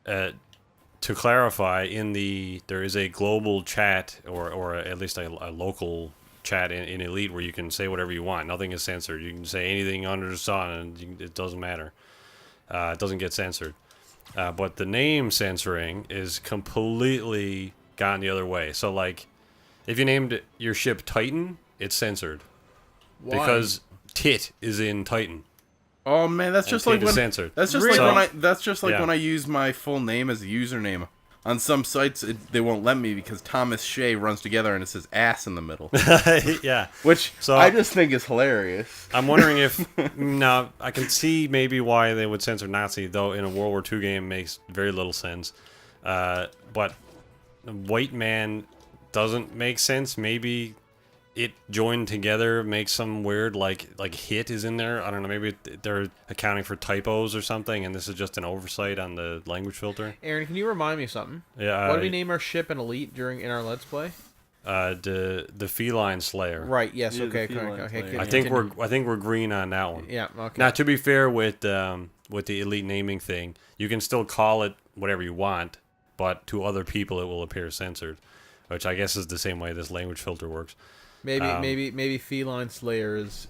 to clarify, there is a global chat, or at least a local chat in Elite where you can say whatever you want. Nothing is censored. You can say anything under the sun, and it doesn't matter. It doesn't get censored. But the name censoring is completely gone the other way. So, like, if you named your ship Titan, it's censored. Why? Because tit is in Titan. Oh man, that's just like when censored. That's just like when I use my full name as a username. On some sites, they won't let me because Thomas Shea runs together and it says ass in the middle. Yeah. Which I just think is hilarious. I'm wondering if... Now, I can see maybe why they would censor Nazi, though in a World War II game makes very little sense. But white man doesn't make sense. Maybe it joined together makes some weird, like hit is in there. I don't know, maybe they're accounting for typos or something, and this is just an oversight on the language filter. Aaron, can you remind me of something? Yeah. What did we name our ship in Elite in our Let's Play? The Feline Slayer. Right. Yes. Yeah, okay. Okay. I think we're green on that one. Yeah. Okay. Now, to be fair with the Elite naming thing, you can still call it whatever you want, but to other people it will appear censored, which I guess is the same way this language filter works. Maybe Feline Slayer is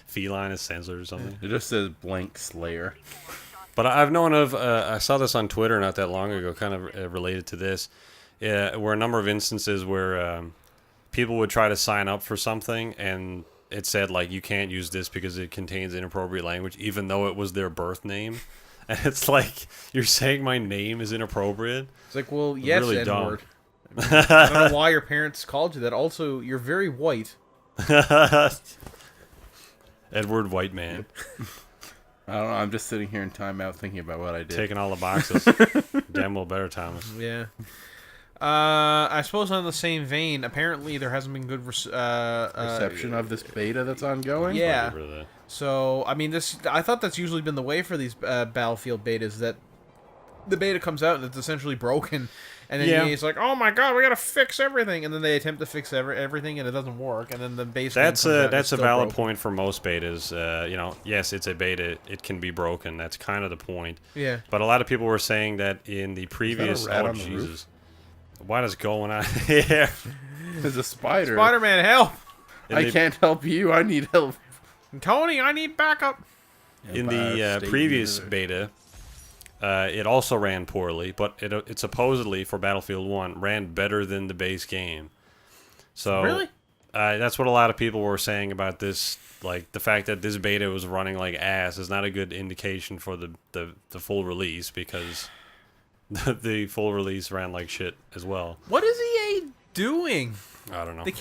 Feline is censored or something. It just says blank Slayer. But I've known of, I saw this on Twitter not that long ago, kind of related to this, were a number of instances where people would try to sign up for something and it said, like, you can't use this because it contains inappropriate language, even though it was their birth name. And it's like, you're saying my name is inappropriate? It's like, well, yes, really N-word. I don't know why your parents called you that. Also, you're very white. Edward White Man. I don't know. I'm just sitting here in timeout thinking about what I did. Taking all the boxes. Damn well better, Thomas. Yeah. I suppose on the same vein, apparently there hasn't been good reception of this beta that's ongoing. Yeah. So, I mean, I thought that's usually been the way for these Battlefield betas, that the beta comes out and it's essentially broken. And then he's like, "Oh my god, we gotta fix everything!" And then they attempt to fix everything, and it doesn't work. And then the base. That's a valid point for most betas. Yes, it's a beta; it can be broken. That's kind of the point. Yeah. But a lot of people were saying that in the previous. Is that a rat on the roof? What is going on here? There's a spider. Spider-Man, help! I can't help you. I need help. Tony, I need backup. In the previous beta. It also ran poorly, but it supposedly, for Battlefield 1, ran better than the base game. So really? That's what a lot of people were saying about this. Like, the fact that this beta was running like ass is not a good indication for the full release, because the full release ran like shit as well. What is EA doing? I don't know. They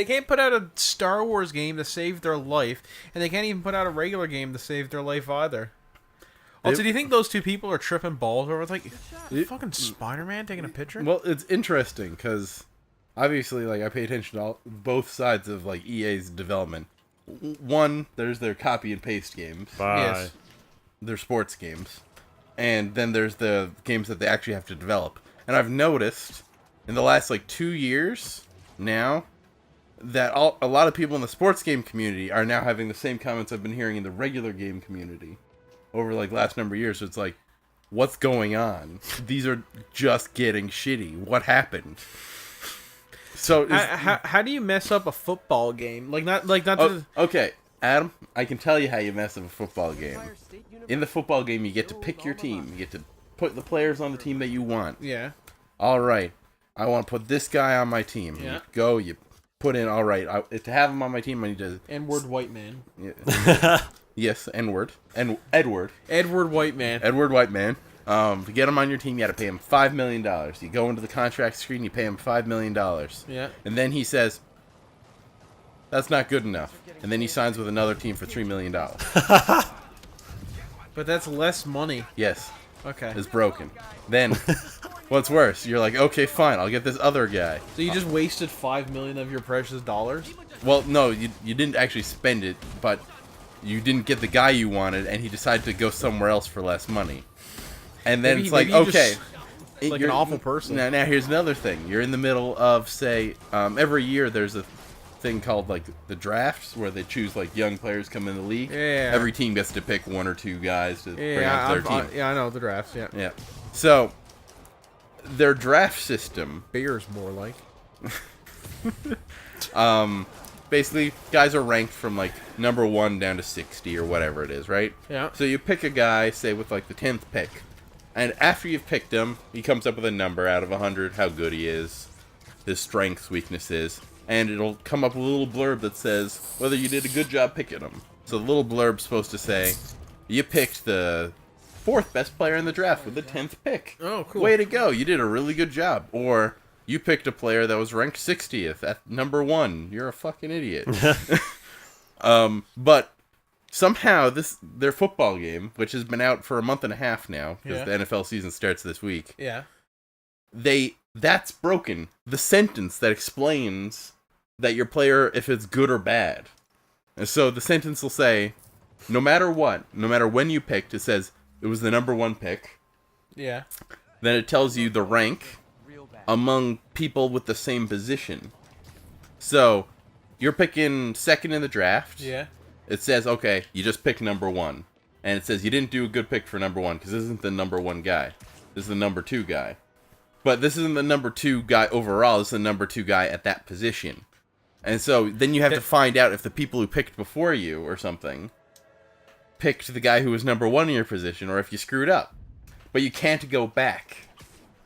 can't put out a Star Wars game to save their life, and they can't even put out a regular game to save their life either. Also, do you think those two people are tripping balls over? It's like, fucking Spider-Man taking a picture? Well, it's interesting because obviously, like, I pay attention to both sides of like EA's development. One, there's their copy and paste games. Bye. Their sports games, and then there's the games that they actually have to develop. And I've noticed in the last like 2 years now that a lot of people in the sports game community are now having the same comments I've been hearing in the regular game community over like last number of years. So it's like, what's going on? These are just getting shitty. What happened? So how do you mess up a football game? Okay, Adam, I can tell you how you mess up a football game. In the football game, you get to pick your team. You get to put the players on the team that you want. Yeah. All right, I want to put this guy on my team. Yeah. You go, you put in, all right, to have him on my team, I need to... N-word white man. Yeah. Yes, N-word. Edward. Edward White Man. Edward White Man. To get him on your team, you got to pay him $5 million. You go into the contract screen, you pay him $5 million. Yeah. And then he says, that's not good enough. And then he signs with another team for $3 million. But that's less money. Yes. Okay. It's broken. Then, what's worse? You're like, okay, fine, I'll get this other guy. So you just wasted $5 million of your precious dollars? Well, no, you didn't actually spend it, but you didn't get the guy you wanted, and he decided to go somewhere else for less money. And then it's like, okay. Like an awful person. Now here's another thing. You're in the middle of, say, every year there's a thing called, like, the drafts, where they choose, like, young players come in the league. Yeah. Every team gets to pick one or two guys to bring onto their team. Yeah, I know, the drafts, yeah. Yeah. So, their draft system... Bears, more like. Basically, guys are ranked from, like, number 1 down to 60 or whatever it is, right? Yeah. So you pick a guy, say, with, like, the 10th pick. And after you've picked him, he comes up with a number out of 100, how good he is, his strengths, weaknesses, and it'll come up with a little blurb that says whether you did a good job picking him. So the little blurb's supposed to say, you picked the 4th best player in the draft with the 10th pick. Oh, cool. Way to go, you did a really good job. Or, you picked a player that was ranked 60th at number 1. You're a fucking idiot. But somehow their football game, which has been out for a month and a half now, because the NFL season starts this week. Yeah. That's broken. The sentence that explains that your player, if it's good or bad. And so the sentence will say, no matter what, no matter when you picked, it says it was the number 1 pick. Yeah. Then it tells you the rank among people with the same position. So, you're picking 2nd in the draft. Yeah. It says, okay, you just picked number 1. And it says you didn't do a good pick for number 1, because this isn't the number 1 guy. This is the number 2 guy. But this isn't the number 2 guy overall, this is the number 2 guy at that position. And so, then you have to find out if the people who picked before you, or something, picked the guy who was number 1 in your position, or if you screwed up. But you can't go back.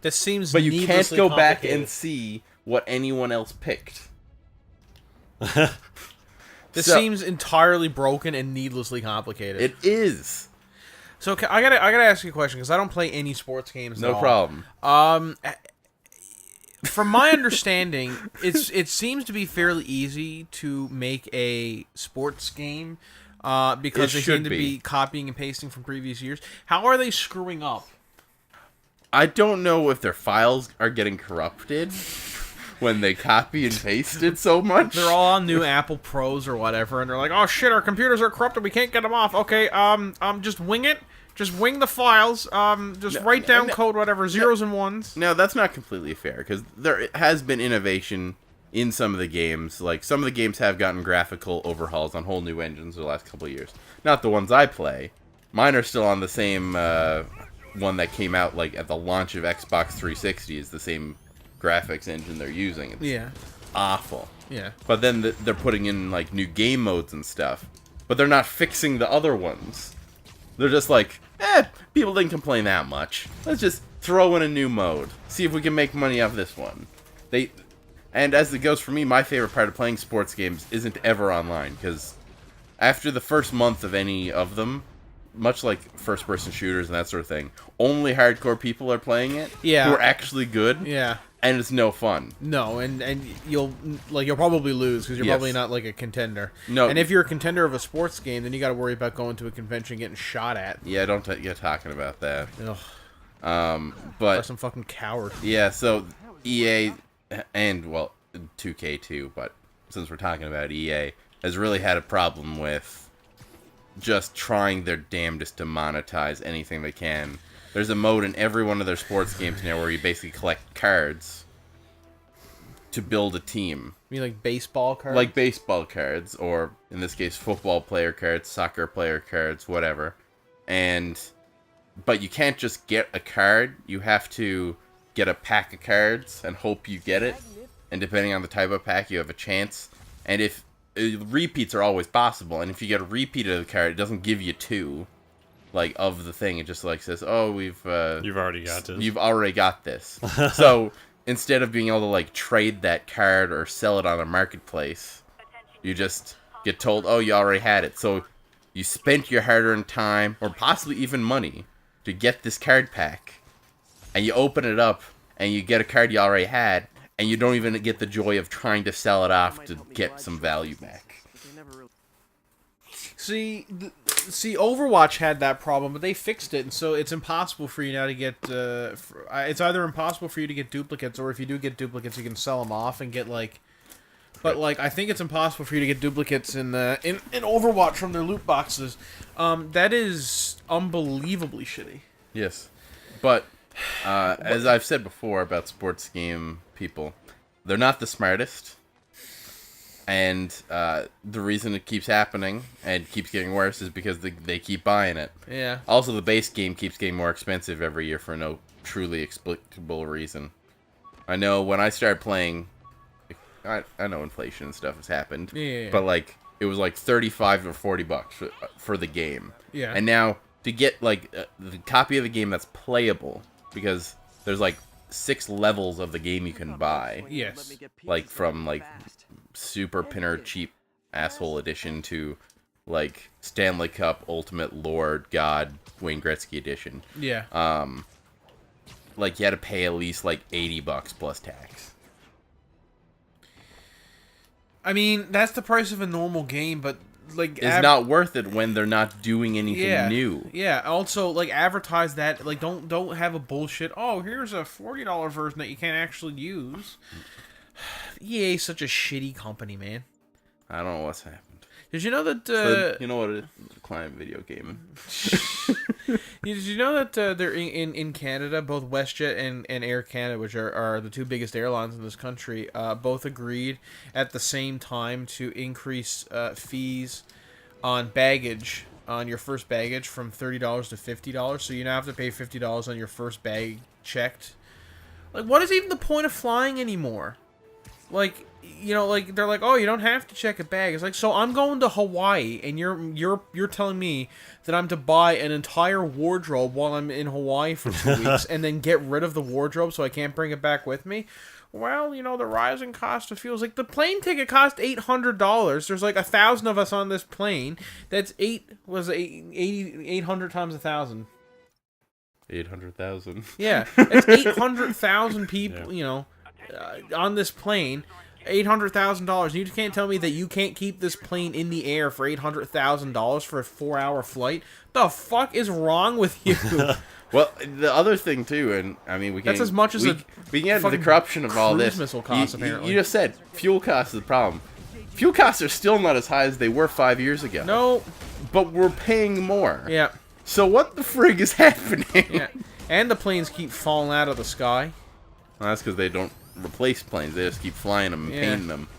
That seems But you can't go back complicated. and see what anyone else picked. This seems entirely broken and needlessly complicated. It is. So I gotta ask you a question, because I don't play any sports games. No at all. problem. From my understanding, it seems to be fairly easy to make a sports game, because they seem to be copying and pasting from previous years. How are they screwing up? I don't know if their files are getting corrupted when they copy and paste it so much. They're all on new Apple Pros or whatever, and they're like, "Oh shit, our computers are corrupted. We can't get them off." Okay, just wing it. Just wing the files. Write down code, whatever, zeros and ones. No, that's not completely fair, because there has been innovation in some of the games. Like, some of the games have gotten graphical overhauls on whole new engines the last couple of years. Not the ones I play. Mine are still on the same one that came out, like, at the launch of Xbox 360. Is the same graphics engine they're using. It's awful. Yeah. But then they're putting in, like, new game modes and stuff. But they're not fixing the other ones. They're just like, people didn't complain that much. Let's just throw in a new mode. See if we can make money off this one. And as it goes for me, my favorite part of playing sports games isn't ever online, because after the first month of any of them, much like first-person shooters and that sort of thing, only hardcore people are playing it who are actually good. Yeah. And it's no fun. No, and you'll probably lose because you're probably not like a contender. No. And if you're a contender of a sports game, then you got to worry about going to a convention and getting shot at. Yeah, don't get talking about that. Ugh. But or some fucking coward. Yeah, so EA and 2K too, but since we're talking about EA, has really had a problem with just trying their damnedest to monetize anything they can. There's a mode in every one of their sports games now where you basically collect cards to build a team. You mean like baseball cards? Like baseball cards, or in this case, football player cards, soccer player cards, whatever. But you can't just get a card. You have to get a pack of cards and hope you get it. And depending on the type of pack, you have a chance. And if repeats are always possible, and if you get a repeat of the card, it doesn't give you two. Like, of the thing, it just like says, "Oh, you've already got this. You've already got this." So instead of being able to like trade that card or sell it on a marketplace, you just get told, "Oh, you already had it." So you spent your hard-earned time, or possibly even money, to get this card pack, and you open it up and you get a card you already had, and you don't even get the joy of trying to sell it off to get some value back. See, Overwatch had that problem, but they fixed it, and so it's impossible for you now to get. It's either impossible for you to get duplicates, or if you do get duplicates, you can sell them off and get like. But like, I think it's impossible for you to get duplicates in Overwatch from their loot boxes. That is unbelievably shitty. Yes, but as I've said before about sports game people, they're not the smartest. And the reason it keeps happening and keeps getting worse is because they keep buying it. Yeah. Also, the base game keeps getting more expensive every year for no truly explicable reason. I know when I started playing, I know inflation and stuff has happened. Yeah. But like it was like $35 or $40 for the game. Yeah. And now to get like the copy of the game that's playable, because there's like 6 levels of the game you can buy. Yes. Like from like super pinner cheap asshole edition to like Stanley Cup Ultimate Lord God Wayne Gretzky edition. Yeah. Like you had to pay at least like $80 plus tax. I mean, that's the price of a normal game, but like it's not worth it when they're not doing anything new. Yeah. Also, like advertise that. Like don't have a bullshit. Oh, here's a $40 version that you can't actually use. EA is such a shitty company, man. I don't know what's happened. Did you know that? You know what it is? It's a client video game. Did you know that they're in Canada, both WestJet and Air Canada, which are the two biggest airlines in this country, both agreed at the same time to increase fees on baggage, on your first baggage, from $30 to $50. So you now have to pay $50 on your first bag checked. Like, what is even the point of flying anymore? Like, you know, like they're like, oh, you don't have to check a bag. It's like, so I'm going to Hawaii, and you're telling me that I'm to buy an entire wardrobe while I'm in Hawaii for 2 weeks, and then get rid of the wardrobe so I can't bring it back with me? Well, you know, the rising cost of fuel is like the plane ticket cost $800. There's like 1,000 of us on this plane. That's 800 times 1,000. 800,000. Yeah, it's 800,000 people. Yeah. You know. On this plane, $800,000. You can't tell me that you can't keep this plane in the air for $800,000 for a 4-hour flight. The fuck is wrong with you? Well, the other thing too, and I mean, we can. That's as much as we get into the corruption of all this. Missile costs, apparently. You just said fuel costs is the problem. Fuel costs are still not as high as they were 5 years ago. No, but we're paying more. Yeah. So what the frig is happening? Yeah, and the planes keep falling out of the sky. Well, that's because they don't replace planes. They just keep flying them and painting them.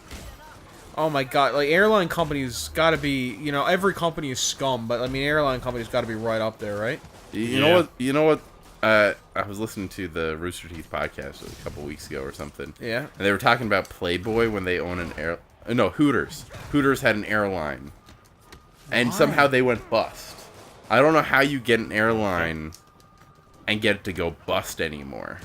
Oh my god, like airline companies gotta be, you know, every company is scum, but I mean airline companies gotta be right up there, right? You know what I was listening to the Rooster Teeth podcast a couple weeks ago or something. Yeah. And they were talking about Playboy when they own Hooters. Hooters had an airline. And somehow they went bust. I don't know how you get an airline and get it to go bust anymore.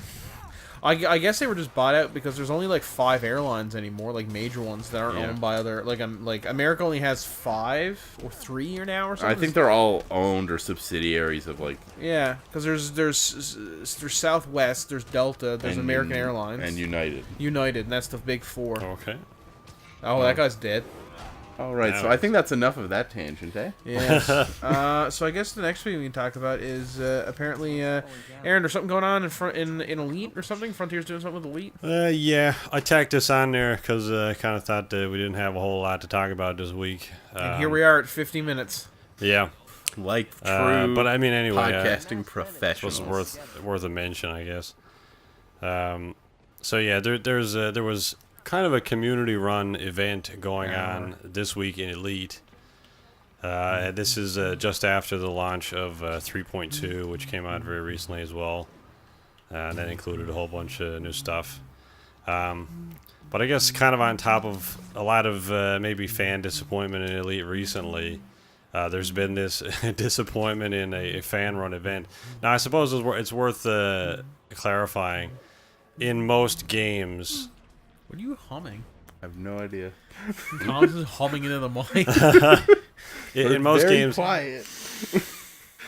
I guess they were just bought out because there's only like 5 airlines anymore, like major ones that aren't Yeah. owned by other. Like America only has 5 or 3 here now or something. I think they're all owned or subsidiaries of like. Yeah, because there's Southwest, there's Delta, there's American Airlines, and United. United, and that's the big 4. Okay. Oh, that guy's dead. All right, so Ouch. I think that's enough of that tangent, eh? Yes. So I guess the next thing we can talk about is apparently, Aaron, there's something going on in Elite or something. Frontier's doing something with Elite. Yeah, I tacked this on there because I kind of thought that we didn't have a whole lot to talk about this week. And here we are at 50 minutes. Yeah. Like true but I mean, anyway, podcasting professionals. It was worth a mention, I guess. So yeah, there was kind of a community-run event going on this week in Elite. This is just after the launch of 3.2, which came out very recently as well. And that included a whole bunch of new stuff. But I guess kind of on top of a lot of maybe fan disappointment in Elite recently, there's been this disappointment in a fan-run event. Now, I suppose it's worth clarifying. In most games... What are you humming? I have no idea. Tom's just humming into the mic. in most very games... quiet.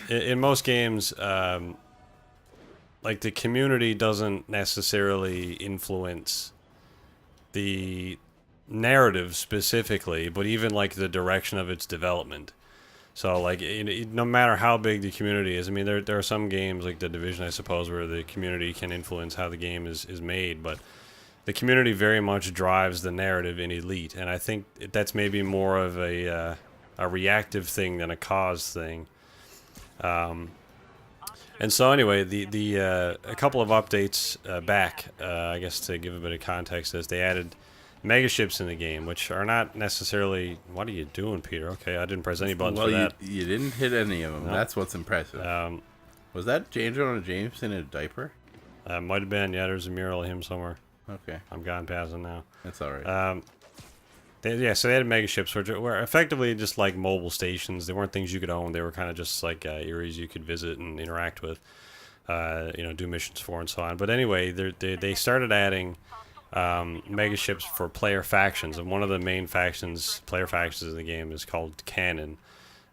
In most games, like the community doesn't necessarily influence the narrative specifically, but even like the direction of its development. So like no matter how big the community is, I mean there are some games like The Division, I suppose, where the community can influence how the game is made, but the community very much drives the narrative in Elite, and I think that's maybe more of a reactive thing than a cause thing. And so anyway, a couple of updates back, I guess to give a bit of context, is they added megaships in the game, which are not necessarily... What are you doing, Peter? Okay, I didn't press any buttons for that. You didn't hit any of them. No. That's what's impressive. Was that Jonah Jameson in a diaper? Might have been. Yeah, there's a mural of him somewhere. Okay. I'm gone past it now. That's all right. So they had megaships, which were effectively just like mobile stations. They weren't things you could own. They were kind of just like areas you could visit and interact with, do missions for and so on. But anyway, they started adding megaships for player factions, and one of the main player factions in the game is called Canon,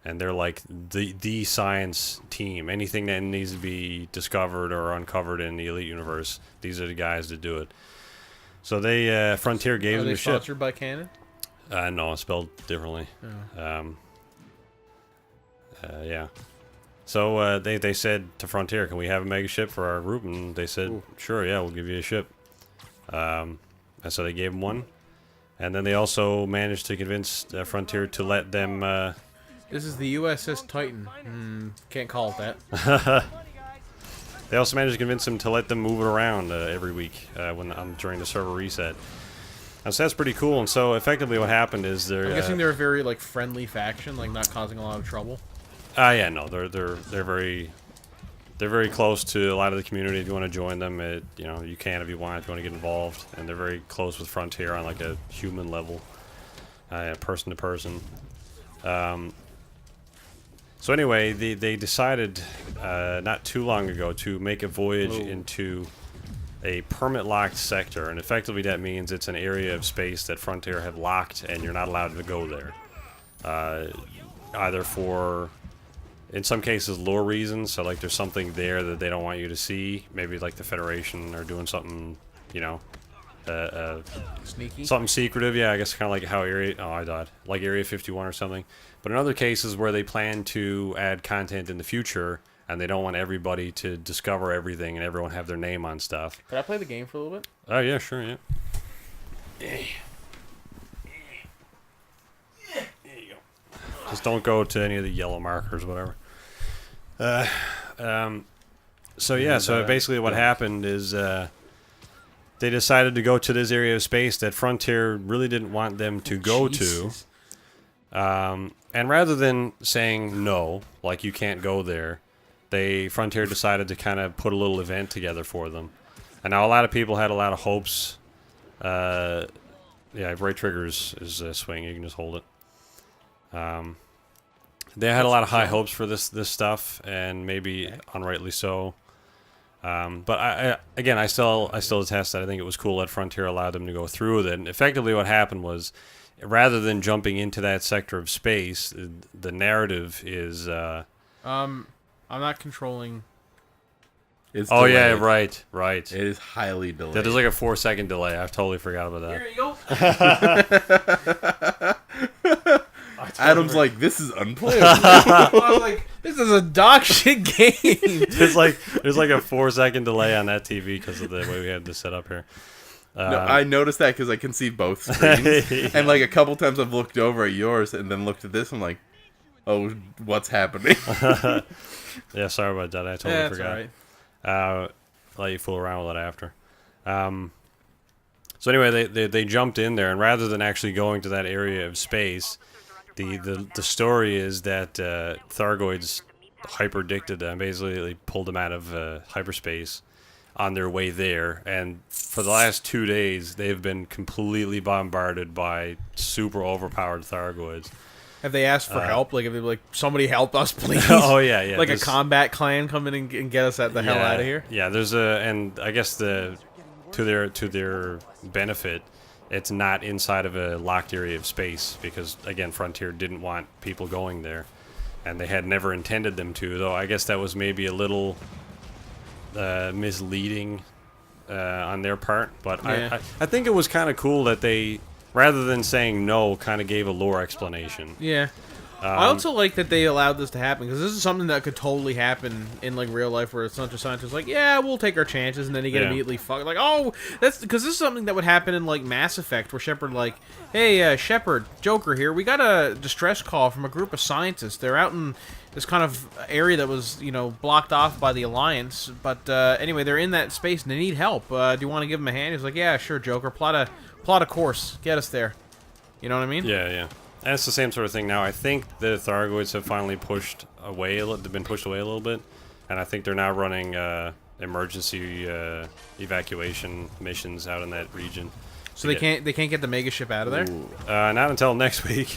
and they're like the science team. Anything that needs to be discovered or uncovered in the Elite universe, these are the guys that do it. So Frontier gave them the ship. Are they sponsored by Canon? No, it's spelled differently. Oh. Yeah. So they said to Frontier, "Can we have a mega ship for our group?" And they said, "Sure, yeah, we'll give you a ship." And so they gave them one, and then they also managed to convince Frontier to let them. This is the USS Titan. Can't call it that. They also managed to convince them to let them move it around every week during the server reset. And so that's pretty cool. And so effectively, what happened is I'm guessing they're a very like friendly faction, like not causing a lot of trouble. Yeah, no, they're very close to a lot of the community. If you want to join them, you can if you want to get involved. And they're very close with Frontier on like a human level, person to person. So anyway, they decided not too long ago to make a voyage into a permit-locked sector, and effectively that means it's an area of space that Frontier have locked, and you're not allowed to go there. Either for, in some cases, lore reasons, so like there's something there that they don't want you to see. Maybe like the Federation are doing something, Sneaky. something secretive. Yeah, I guess kind of like how like Area 51 or something. But in other cases where they plan to add content in the future, and they don't want everybody to discover everything and everyone have their name on stuff. Could I play the game for a little bit? Oh, yeah, sure, yeah. There you go. Just don't go to any of the yellow markers or whatever. So basically what happened is they decided to go to this area of space that Frontier really didn't want them to go to. And rather than saying no, like you can't go there, Frontier decided to kind of put a little event together for them. And now a lot of people had a lot of hopes. Right trigger is swing, you can just hold it. They had a lot of high hopes for this stuff, and maybe unrightly so. But I still attest that I think it was cool that Frontier allowed them to go through with it. And effectively, what happened was, rather than jumping into that sector of space, the narrative is. I'm not controlling. It's oh delayed. yeah, right. It is highly delayed. There's like a 4-second delay. I totally forgot about that. Here you go. Adam's like, this is unplayable. I was like, this is a dog shit game. There's like a 4-second delay on that TV because of the way we had this set up here. No, I noticed that because I can see both screens. Yeah. And like a couple times I've looked over at yours and then looked at this. I'm like, oh, what's happening? Yeah, sorry about that. I totally forgot. All right. Let you fool around with it after. So anyway, they jumped in there, and rather than actually going to that area of space, the story is that Thargoids hyperdicted them. Basically, they pulled them out of hyperspace on their way there, and for the last 2 days, they've been completely bombarded by super overpowered Thargoids. Have they asked for help? Like, have they like, somebody help us, please? Oh yeah. Like a combat clan come in and get us the hell out of here. Yeah, and I guess to their benefit, it's not inside of a locked area of space because again, Frontier didn't want people going there, and they had never intended them to. Though I guess that was maybe a little misleading on their part. But yeah. I think it was kind of cool that they, rather than saying no, kind of gave a lore explanation. Yeah. I also like that they allowed this to happen because this is something that could totally happen in like real life, where it's not just scientists like, yeah, we'll take our chances, and then you get immediately fucked. Like, oh, that's because this is something that would happen in like Mass Effect, where Shepard like, hey, Shepard, Joker here, we got a distress call from a group of scientists. They're out in this kind of area that was, blocked off by the Alliance, but anyway, they're in that space and they need help. Do you want to give them a hand? He's like, yeah, sure, Joker, plot a course, get us there. You know what I mean? Yeah. And it's the same sort of thing now. I think the Thargoids have finally pushed away. They've been pushed away a little bit, and I think they're now running emergency evacuation missions out in that region. So they can't get the mega ship out of there? Not until next week.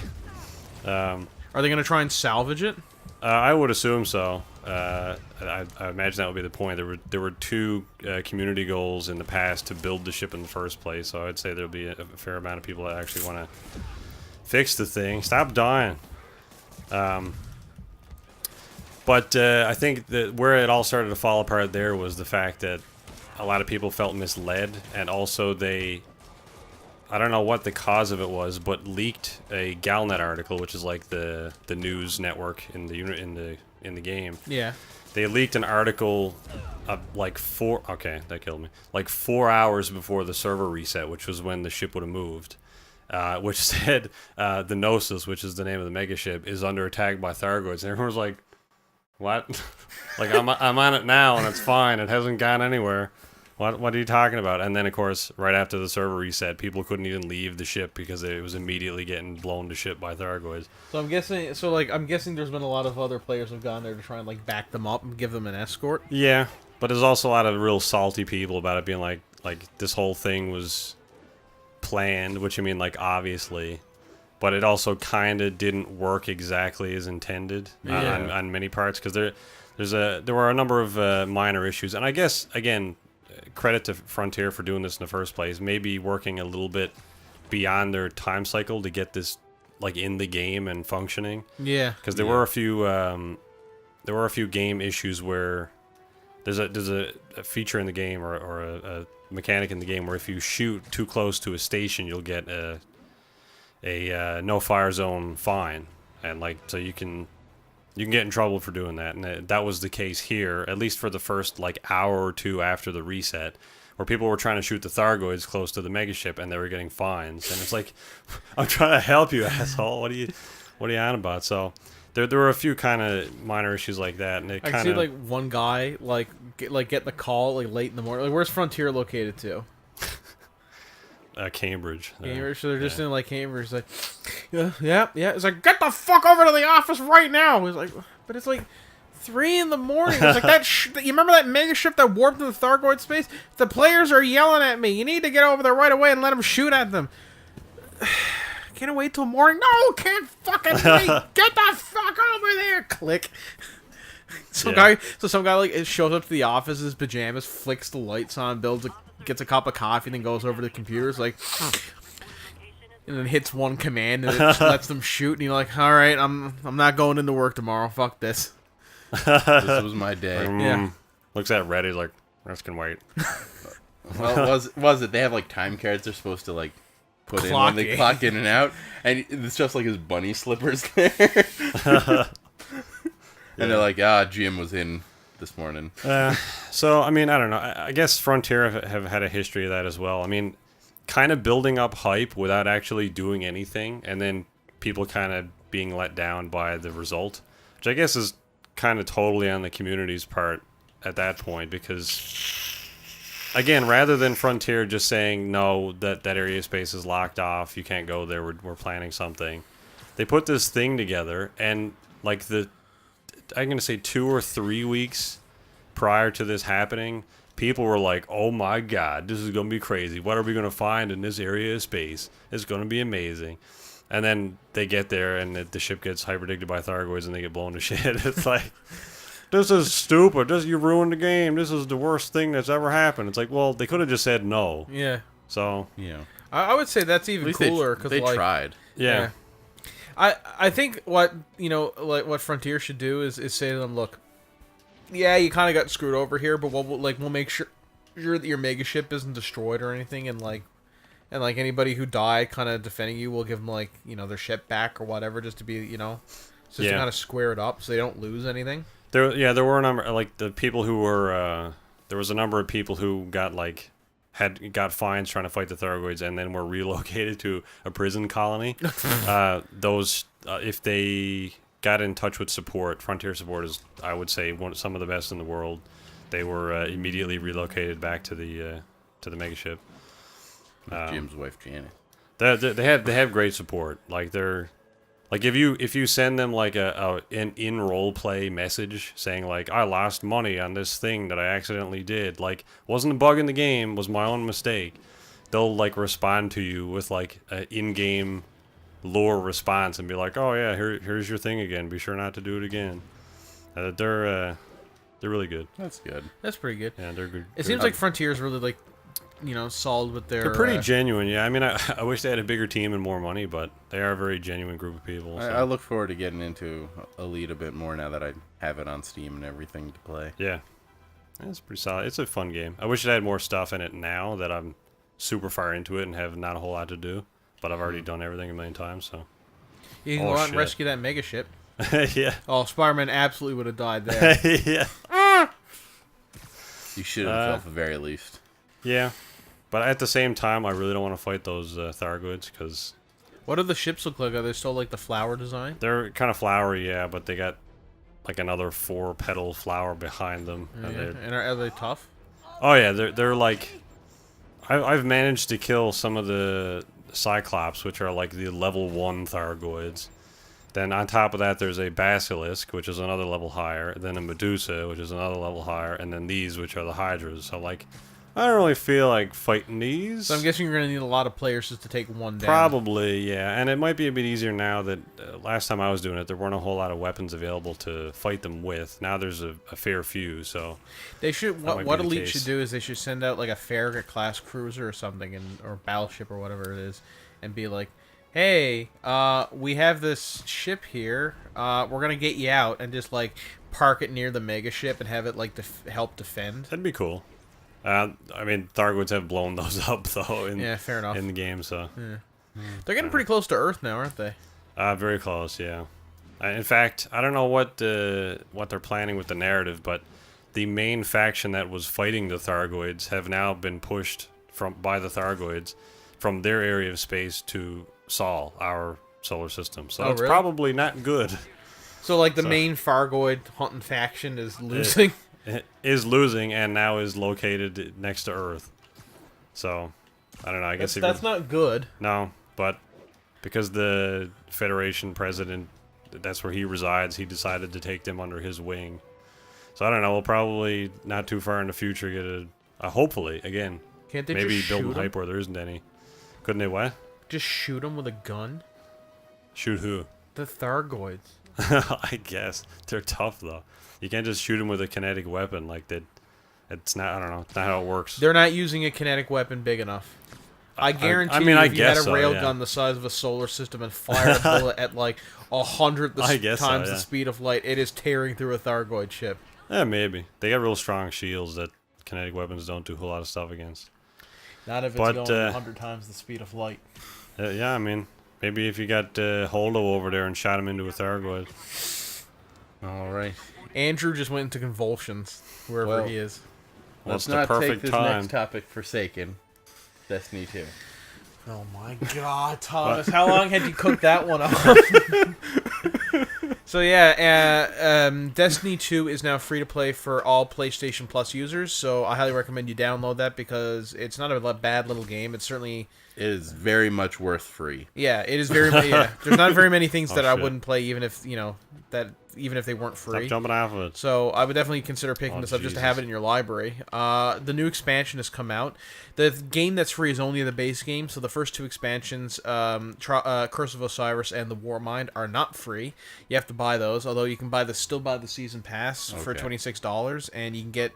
Are they going to try and salvage it? I would assume so. I imagine that would be the point. There were 2 community goals in the past to build the ship in the first place, so I'd say there'll be a fair amount of people that actually want to fix the thing. Stop dying. But I think that where it all started to fall apart there was the fact that a lot of people felt misled, and also I don't know what the cause of it was, but leaked a Galnet article, which is like the news network in the game. Yeah. They leaked an article like 4 hours before the server reset, which was when the ship would have moved. Which said the Gnosis, which is the name of the megaship, is under attack by Thargoids. And everyone was like, what? Like, I'm on it now, and it's fine. It hasn't gone anywhere. What are you talking about? And then, of course, right after the server reset, people couldn't even leave the ship because it was immediately getting blown to shit by Thargoids. So I'm guessing there's been a lot of other players who've gone there to try and like back them up and give them an escort. Yeah, but there's also a lot of real salty people about it being like this whole thing was planned, which I mean, like, obviously, but it also kind of didn't work exactly as intended on many parts, because there were a number of minor issues, and I guess, again, credit to Frontier for doing this in the first place, maybe working a little bit beyond their time cycle to get this like in the game and functioning. Yeah, because there were a few game issues where there's a feature in the game or a mechanic in the game where if you shoot too close to a station, you'll get a no fire zone fine, and like so you can get in trouble for doing that, and that was the case here, at least for the first like hour or two after the reset, where people were trying to shoot the Thargoids close to the megaship and they were getting fines, and it's like, I'm trying to help you, asshole. What are you on about? So there were a few kind of minor issues like that, and it kind of, I see like one guy getting the call like late in the morning. Like, where's Frontier located to? Cambridge. Cambridge, so they're just in like Cambridge. Like, yeah. It's like, get the fuck over to the office right now. He's like, but it's like 3 in the morning. It's like that. You remember that mega ship that warped into the Thargoid space? The players are yelling at me. You need to get over there right away and let them shoot at them. Can't wait till morning. No, can't fucking wait. Get the fuck over there. Click. Some guy like shows up to the office in his pajamas, flicks the lights on, gets a cup of coffee, and then goes over to the computer. It's like, and then hits one command and it lets them shoot. And you're like, all right, I'm not going into work tomorrow. Fuck this. This was my day. Yeah. Looks at Reddit like, this can wait. Well, was it? They have like time cards they're supposed to like put in when they clock in and out, and it's just like his bunny slippers there. And they're like, Jim was in this morning. So, I mean, I don't know. I guess Frontier have had a history of that as well. I mean, kind of building up hype without actually doing anything, and then people kind of being let down by the result, which I guess is kind of totally on the community's part at that point, because, again, rather than Frontier just saying, no, that area space is locked off, you can't go there, we're planning something, they put this thing together, and, like, I'm going to say 2 or 3 weeks prior to this happening, people were like, oh my god, this is going to be crazy. What are we going to find in this area of space? It's going to be amazing. And then they get there and the ship gets hyperdicted by Thargoids and they get blown to shit. It's like, this is stupid. You ruined the game. This is the worst thing that's ever happened. It's like, well, they could have just said no. Yeah. So, yeah. I would say that's even cooler because they tried. Yeah. I think what what Frontier should do is say to them, look, yeah, you kind of got screwed over here, but we'll make sure that your mega ship isn't destroyed or anything, and anybody who died kind of defending you, we'll give them their ship back or whatever, just to be to kind of square it up so they don't lose anything. There were a number, like the people who were there was a number of people who got got fines trying to fight the Thargoids and then were relocated to a prison colony. If they got in touch with support, Frontier support is, I would say, some of the best in the world. They were immediately relocated back to the megaship. Jim's wife Janet. They have great support. Like they're like if you send them like an in role play message saying like, I lost money on this thing that I accidentally did, like wasn't a bug in the game, was my own mistake, they'll like respond to you with like an in-game lore response and be like, oh yeah, here's your thing again, be sure not to do it again. They're really good. That's good. That's pretty good. Yeah, they're good. It seems like Frontier's really like solid with their... They're pretty genuine, yeah. I mean, I wish they had a bigger team and more money, but they are a very genuine group of people. So. I look forward to getting into Elite a bit more now that I have it on Steam and everything to play. Yeah. It's pretty solid. It's a fun game. I wish it had more stuff in it now that I'm super far into it and have not a whole lot to do, but I've already done everything a million times, so... You can go out and rescue that mega ship. Yeah. Oh, Spider-Man absolutely would have died there. Yeah. You should have, at the very least. Yeah. But at the same time, I really don't want to fight those Thargoids, because... What do the ships look like? Are they still like the flower design? They're kind of flowery, yeah, but they got like another 4-petal flower behind them. Yeah. And are they tough? Oh yeah, they're like... I've managed to kill some of the Cyclops, which are like the level 1 Thargoids. Then on top of that, there's a Basilisk, which is another level higher. Then a Medusa, which is another level higher. And then these, which are the Hydras. So like... I don't really feel like fighting these. So I'm guessing you're going to need a lot of players just to take one down. Probably, yeah. And it might be a bit easier now that last time I was doing it, there weren't a whole lot of weapons available to fight them with. Now there's a fair few, so... They should. What Elite should do is they should send out like a Farragut-class cruiser or something, or battleship or whatever it is, and be like, hey, we have this ship here. We're going to get you out, and just like park it near the mega ship and have it like help defend. That'd be cool. I mean, Thargoids have blown those up, though, fair enough. In the game, so... Yeah. They're getting pretty close to Earth now, aren't they? Very close, yeah. In fact, I don't know what they're planning with the narrative, but the main faction that was fighting the Thargoids have now been pushed by the Thargoids from their area of space to Sol, our solar system. So it's probably not good. So, like, the main Thargoid hunting faction is losing? Is losing and now is located next to Earth. So, I don't know. I guess that's not good. No, but because the Federation president, that's where he resides, he decided to take them under his wing. So I don't know. We'll probably not too far in the future get a hopefully again. Can't they maybe just build shoot hype where there isn't any? Couldn't they what? Just shoot them with a gun? Shoot who? The Thargoids. I guess they're tough though. You can't just shoot them with a kinetic weapon like that. It's not. I don't know. It's not how it works. They're not using a kinetic weapon big enough. I guarantee I mean, you, I if you had a guess so, railgun the size of a solar system and fire a bullet at like 100 times the speed of light, it is tearing through a Thargoid ship. Yeah, maybe. They got real strong shields that kinetic weapons don't do a whole lot of stuff against. Not if it's going 100 times the speed of light. Yeah, I mean, maybe if you got Holdo over there and shot him into a Thargoid. All right. Andrew just went into convulsions wherever he is. Well, Let's it's the not perfect take this time. next topic Forsaken. Destiny 2. Oh my God, Thomas! How long had you cooked that one up? So yeah, Destiny 2 is now free to play for all PlayStation Plus users. So I highly recommend you download that because it's not a bad little game. It's certainly It is very much worth free. Yeah, it is very yeah. There's not very many things that I shit. wouldn't play even if even if they weren't free. Stop jumping off of it. So I would definitely consider picking this up just to have it in your library. The new expansion has come out. The game that's free is only the base game, so the first two expansions, Curse of Osiris and the Warmind, are not free. You have to buy those, although you can still buy the season pass for $26, and you can get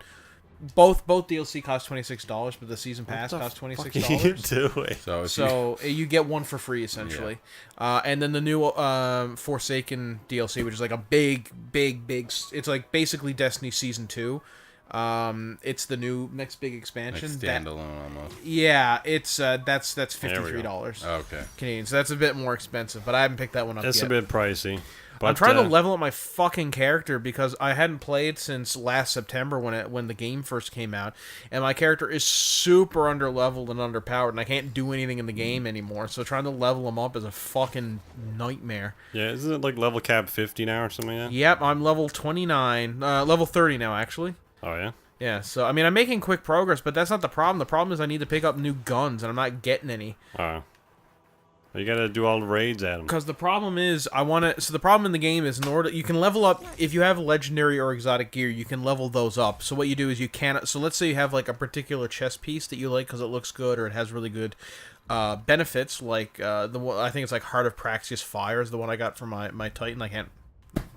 both DLC cost $26, but the season pass costs $26. So you get one for free essentially, and then the new Forsaken DLC, which is like a big. It's like basically Destiny Season 2. It's the new next big expansion. Like standalone almost. Yeah, it's that's $53. Okay. Canadian, so that's a bit more expensive, but I haven't picked that one up It's yet. a bit pricey. But, I'm trying to level up my fucking character because I hadn't played since last September when the game first came out, and my character is super underleveled and underpowered, and I can't do anything in the game anymore. So trying to level him up is a fucking nightmare. Yeah, isn't it like level cap 50 now or something like that? Yep, I'm level 29, level 30 now actually. Oh yeah. Yeah, so I mean I'm making quick progress, but that's not the problem. The problem is I need to pick up new guns, and I'm not getting any. Oh. You gotta do all the raids at them. Because the problem is, So the problem in the game is, in order you can level up if you have legendary or exotic gear, you can level those up. So what you do is you cannot. So let's say you have like a particular chest piece that you like because it looks good or it has really good benefits. Like I think it's like Heart of Praxius Fire is the one I got for my Titan. I can't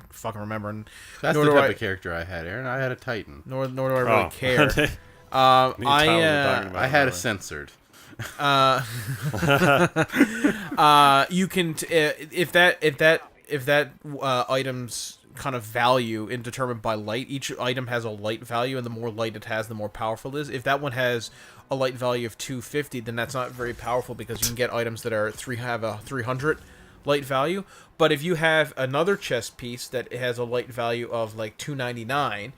fucking remember. And that's the type of character I had, Aaron. I had a Titan. Nor do I really care. I had a censored. You can if that item's kind of value is determined by light. Each item has a light value, and the more light it has, the more powerful it is. If that one has a light value of 250, then that's not very powerful because you can get items that have a 300 light value. But if you have another chest piece that has a light value of like 299,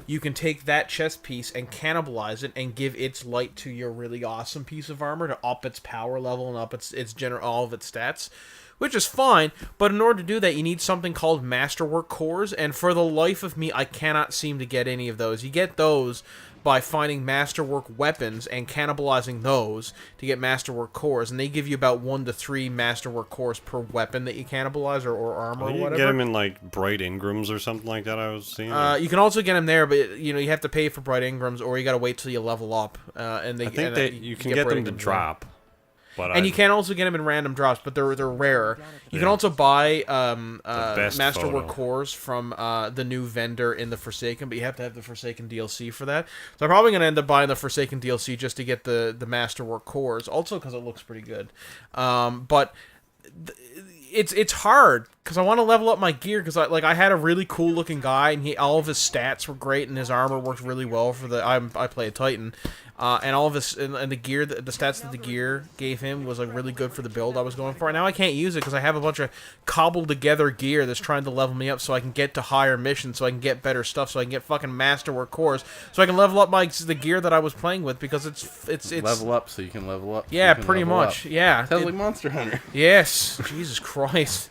you can take that chest piece and cannibalize it and give its light to your really awesome piece of armor to up its power level and up its all of its stats, which is fine. But in order to do that, you need something called Masterwork Cores, and for the life of me, I cannot seem to get any of those. You get those by finding Masterwork weapons and cannibalizing those to get Masterwork Cores, and they give you about 1 to 3 Masterwork Cores per weapon that you cannibalize or armor or you whatever. Get them in like Bright Ingrams or something like that. I was seeing. You can also get them there, but you have to pay for Bright Ingrams, or you got to wait till you level up. I think you can get them to drop. And you can also get them in random drops, but they're rarer. You can also buy Masterwork Cores from the new vendor in the Forsaken, but you have to have the Forsaken DLC for that. So I'm probably going to end up buying the Forsaken DLC just to get the Masterwork Cores, also because it looks pretty good. But it's hard because I want to level up my gear because I had a really cool looking guy and all of his stats were great and his armor worked really well for I play a Titan, and all of his and the gear the stats that the gear gave him was like really good for the build I was going for. And now I can't use it because I have a bunch of cobbled together gear that's trying to level me up so I can get to higher missions, so I can get better stuff, so I can get fucking Masterwork Cores, so I can level up the gear that I was playing with because it's level up so you can level up. Yeah, pretty much. Up. Yeah, sounds like Monster Hunter. Yes, Jesus Christ.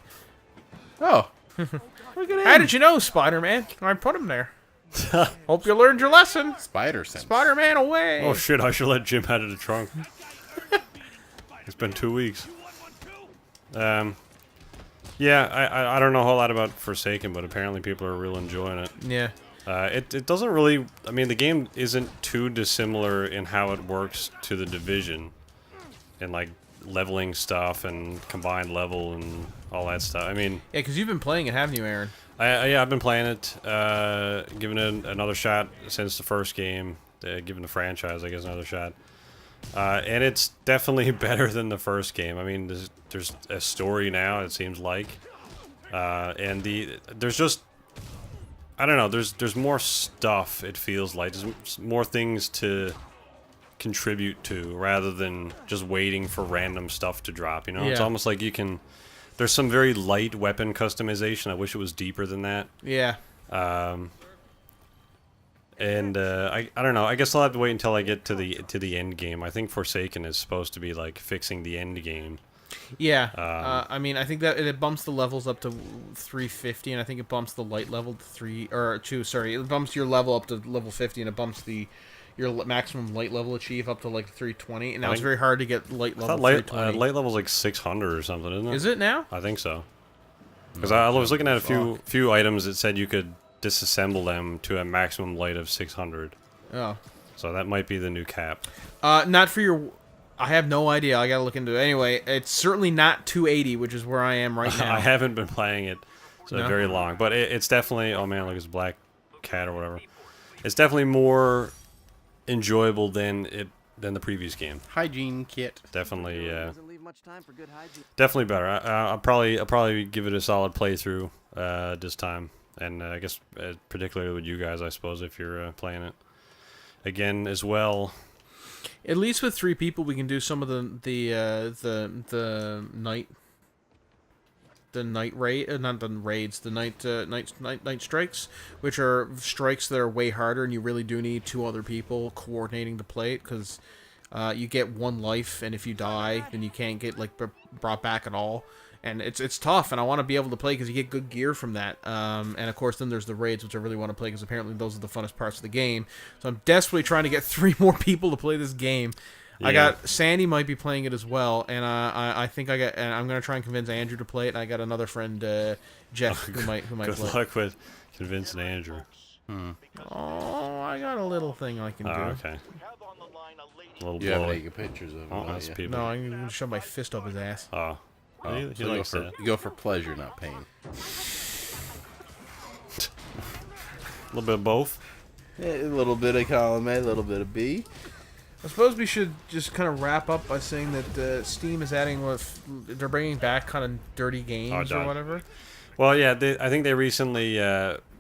Oh, how did you know, Spider-Man? I put him there. Hope you learned your lesson. Spider sense. Spider-Man away. Oh shit! I should let Jim out of the trunk. It's been 2 weeks. Yeah, I don't know a whole lot about Forsaken, but apparently people are real enjoying it. Yeah. It doesn't really. I mean, the game isn't too dissimilar in how it works to the Division, and like leveling stuff and combined level and all that stuff. I mean, Yeah, because you've been playing it, haven't you, Aaron? I've been playing it, giving it another shot since the first game, giving the franchise, I guess, another shot. And it's definitely better than the first game. I mean, there's a story now, it seems like. And there's just, I don't know, there's more stuff, it feels like. There's more things to contribute to rather than just waiting for random stuff to drop, you know? Yeah. It's almost like you can... There's some very light weapon customization. I wish it was deeper than that. Yeah. I don't know. I guess I'll have to wait until I get to the end game. I think Forsaken is supposed to be like fixing the end game. Yeah. I mean, I think that it bumps the levels up to 350, and I think it bumps the light level to 2. Sorry, it bumps your level up to level 50, and it bumps your maximum light level achieve up to like 320. And now it's very hard to get light level. I thought light level's like 600 or something, isn't it? Is it now? I think so. Because I was looking at a few items that said you could disassemble them to a maximum light of 600. Oh. So that might be the new cap. Not for your... I have no idea. I gotta look into it. Anyway, it's certainly not 280, which is where I am right now. I haven't been playing it very long. But it's definitely... Oh man, look, it's a black cat or whatever. It's definitely more enjoyable than the previous game. Hygiene kit. Definitely, definitely better. I'll probably give it a solid playthrough this time, and I guess particularly with you guys, I suppose, if you're playing it again as well. At least with 3 people, we can do some of the night raid, not the raids, the night strikes, which are strikes that are way harder, and you really do need 2 other people coordinating to play it, because you get 1 life, and if you die, then you can't get like brought back at all, and it's tough. And I want to be able to play because you get good gear from that. And of course, then there's the raids, which I really want to play because apparently those are the funnest parts of the game. So I'm desperately trying to get 3 more people to play this game. Yeah. I got Sandy might be playing it as well, and I think and I'm gonna try and convince Andrew to play it. And I got another friend, Jeff, who might play. Good luck with convincing Andrew. Oh, I got a little thing I can do. Okay. You haven't taken pictures of it. No, I'm gonna shove my fist up his ass. Oh, he so likes that. You go for pleasure, not pain. A little bit of both. Yeah, a little bit of column A, a little bit of B. I suppose we should just kind of wrap up by saying that Steam is adding they're bringing back kind of dirty games or whatever. Well, yeah, I think they recently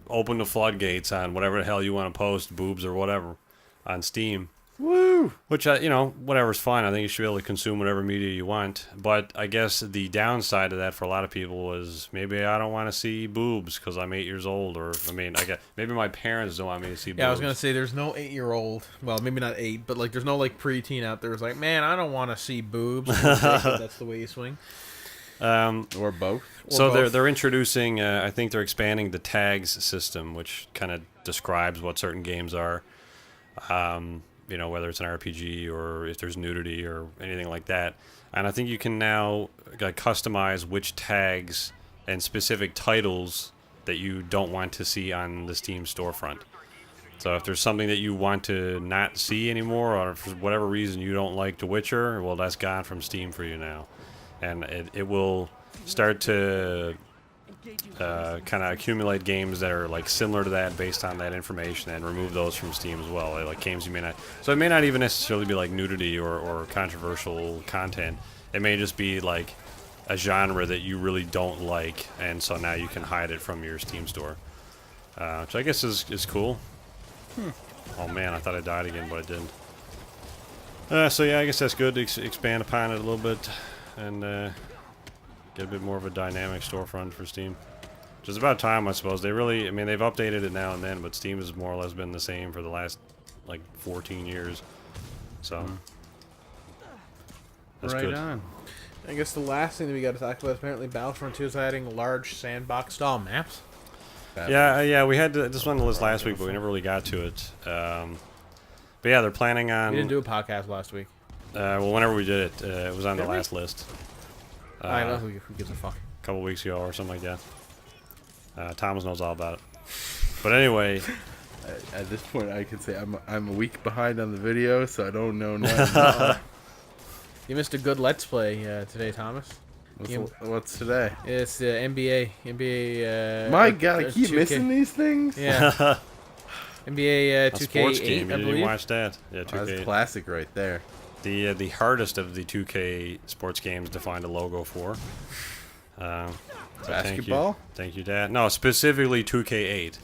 opened the floodgates on whatever the hell you want to post, boobs or whatever, on Steam. Woo! Which, whatever's fine. I think you should be able to consume whatever media you want. But I guess the downside of that for a lot of people was maybe I don't want to see boobs because I'm 8 years old. Or, I guess maybe my parents don't want me to see boobs. Yeah, I was going to say there's no 8-year-old. Well, maybe not 8, but like there's no like preteen out there who's like, man, I don't want to see boobs. That's the way you swing. Or both. So they're introducing, I think they're expanding the tags system, which kind of describes what certain games are. Whether it's an RPG or if there's nudity or anything like that. And I think you can now customize which tags and specific titles that you don't want to see on the Steam storefront. So if there's something that you want to not see anymore, or for whatever reason you don't like The Witcher, well, that's gone from Steam for you now. And it will start to kind of accumulate games that are like similar to that based on that information and remove those from Steam as well. Like games you may not... So it may not even necessarily be like nudity or controversial content. It may just be like a genre that you really don't like, and so now you can hide it from your Steam store. Which I guess is cool. Oh man, I thought I died again, but I didn't. So yeah, I guess that's good to expand upon it a little bit and get a bit more of a dynamic storefront for Steam. Which is about time, I suppose. They've updated it now and then, but Steam has more or less been the same for the last, 14 years. So, that's right good. On. I guess the last thing that we got to talk about, apparently Battlefront 2 is adding large sandbox-style maps. Yeah, we had this one on the list last week, but we never really got to it. But yeah, they're planning on... We didn't do a podcast last week. Well, whenever we did it, it was on the last list. I know who gives a fuck. A couple weeks ago or something like that. Thomas knows all about it. But anyway, at this point, I can say I'm a week behind on the video, so I don't know nothing. You missed a good Let's Play today, Thomas. What's today? It's NBA. NBA. My God, I keep 2K. missing these things. Yeah. NBA 2K8, sports game. You I didn't believe. even watch that. Yeah, Oh, 2K. that's classic right there. The hardest of the 2K sports games to find a logo for. So Basketball? Thank you, Dad. No, specifically 2K8.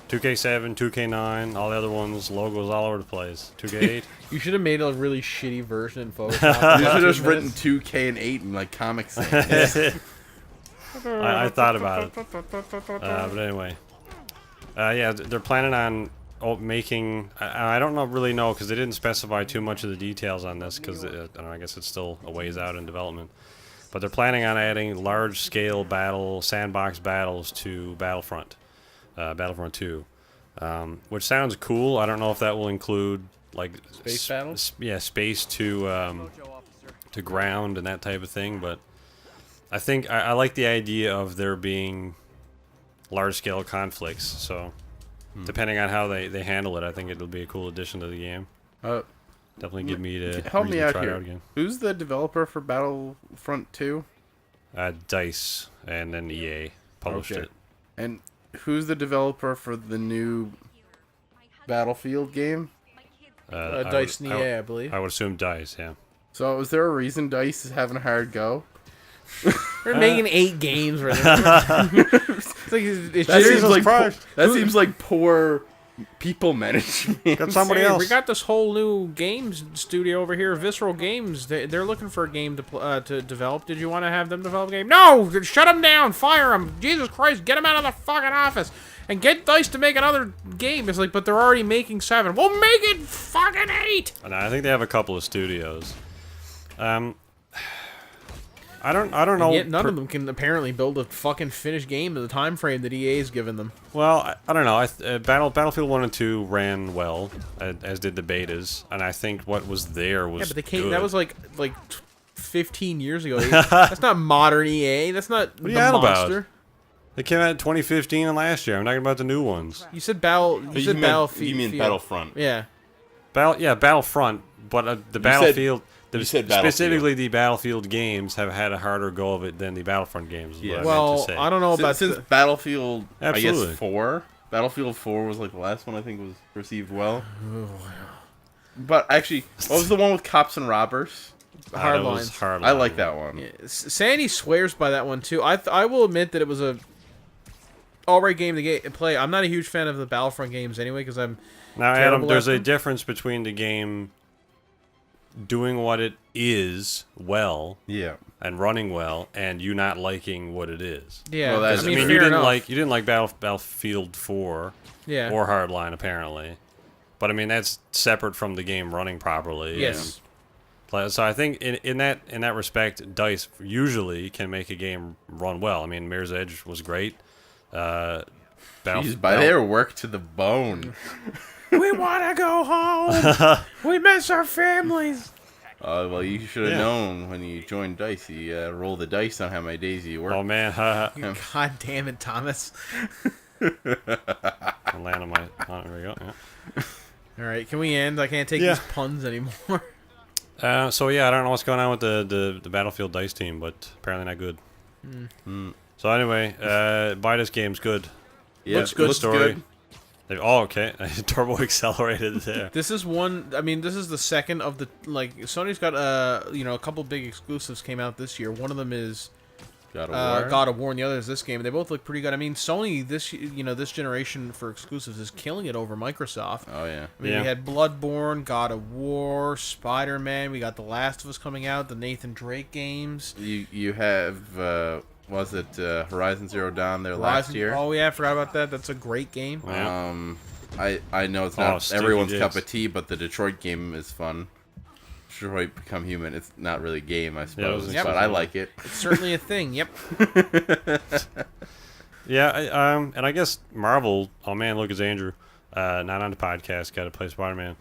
2K7, 2K9, all the other ones, logos all over the place. 2K8. You should have made a really shitty version in Photoshop. You should have just written 2K and 8 in like Comic Sans. I thought about it. But anyway. Yeah, they're planning on making... I don't really know, because they didn't specify too much of the details on this, because I guess it's still a ways out in development. But they're planning on adding large-scale sandbox battles to Battlefront 2, which sounds cool. I don't know if that will include like Space battles? Yeah, space to ground and that type of thing. But I think I like the idea of there being large-scale conflicts. So depending on how they handle it, I think it'll be a cool addition to the game. Definitely give me the Help me out try here. it out again. Who's the developer for Battlefront 2? DICE and then EA published it. And who's the developer for the new Battlefield game? DICE and EA, I believe. I would assume DICE, yeah. So is there a reason DICE is having a hard go? They're making 8 games right now. That seems like poor people management. Got somebody else. We got this whole new games studio over here, Visceral Games. They're looking for a game to develop. Did you want to have them develop a game? No! Shut them down! Fire them! Jesus Christ, get them out of the fucking office! And get DICE to make another game. It's like, but they're already making 7. Well, make it fucking 8! And I think they have a couple of studios. I don't know. And yet none of them can apparently build a fucking finished game in the time frame that EA's given them. Well, I don't know. Battlefield 1 and 2 ran well, as did the betas, and I think what was there was Yeah, but they came. good. That was like 15 years ago. That's not modern EA. That's not What are the you on monster. about? They came out in 2015 and last year. I'm talking about the new ones. You said Battlefield. You mean Battlefront? Yeah. Battlefront, but the Battlefield. Battlefield. Specifically, the Battlefield games have had a harder go of it than the Battlefront games. Is what I meant to Well, say. I don't know about Since Battlefield, Absolutely. I guess 4. Battlefield 4 was like the last one I think was received well. But actually, what was the one with cops and robbers? Hardline. I like that one. Yeah. Sandy swears by that one too. I will admit that it was a alright game to play. I'm not a huge fan of the Battlefront games anyway because I'm Now, terrible Adam, there's at a them. difference between the game doing what it is well Yeah. and running well, and you not liking what it is. Yeah. Well, that's- I mean, fair you enough. didn't like Battlefield 4 Yeah. or Hardline apparently, but I mean that's separate from the game running properly. Yes. And, so I think in that respect, DICE usually can make a game run well. I mean, Mirror's Edge was great. Jeez, by their work to the bone. We want to go home. We miss our families. Well, you should have known when you joined DICE. You roll the dice on how many days you work. Oh man, God damn it, Thomas. I'll land on my. Oh, there we go. Yeah. All right, can we end? I can't take these puns anymore. So yeah, I don't know what's going on with the Battlefield DICE team, but apparently not good. So anyway, buy this game's good. Yeah, Looks good. looks Story. good. Okay. Turbo accelerated there. This is one. I mean, this is the second of the Sony's got a couple big exclusives came out this year. One of them is God of War. God of War, and the other is this game. They both look pretty good. I mean, Sony this generation for exclusives is killing it over Microsoft. Oh yeah. I mean, we had Bloodborne, God of War, Spider-Man. We got The Last of Us coming out. The Nathan Drake games. You have was it Horizon Zero Dawn there last year? Oh yeah, I forgot about that. That's a great game. Yeah. I know it's not Sticky everyone's dicks. cup of tea, but the Detroit game is fun. Detroit Become Human. It's not really a game, I suppose, Yep. but I like it. It's certainly a thing. Yep. Yeah. And I guess Marvel. Oh man, look, it's Andrew. Not on the podcast. Got to play Spider-Man.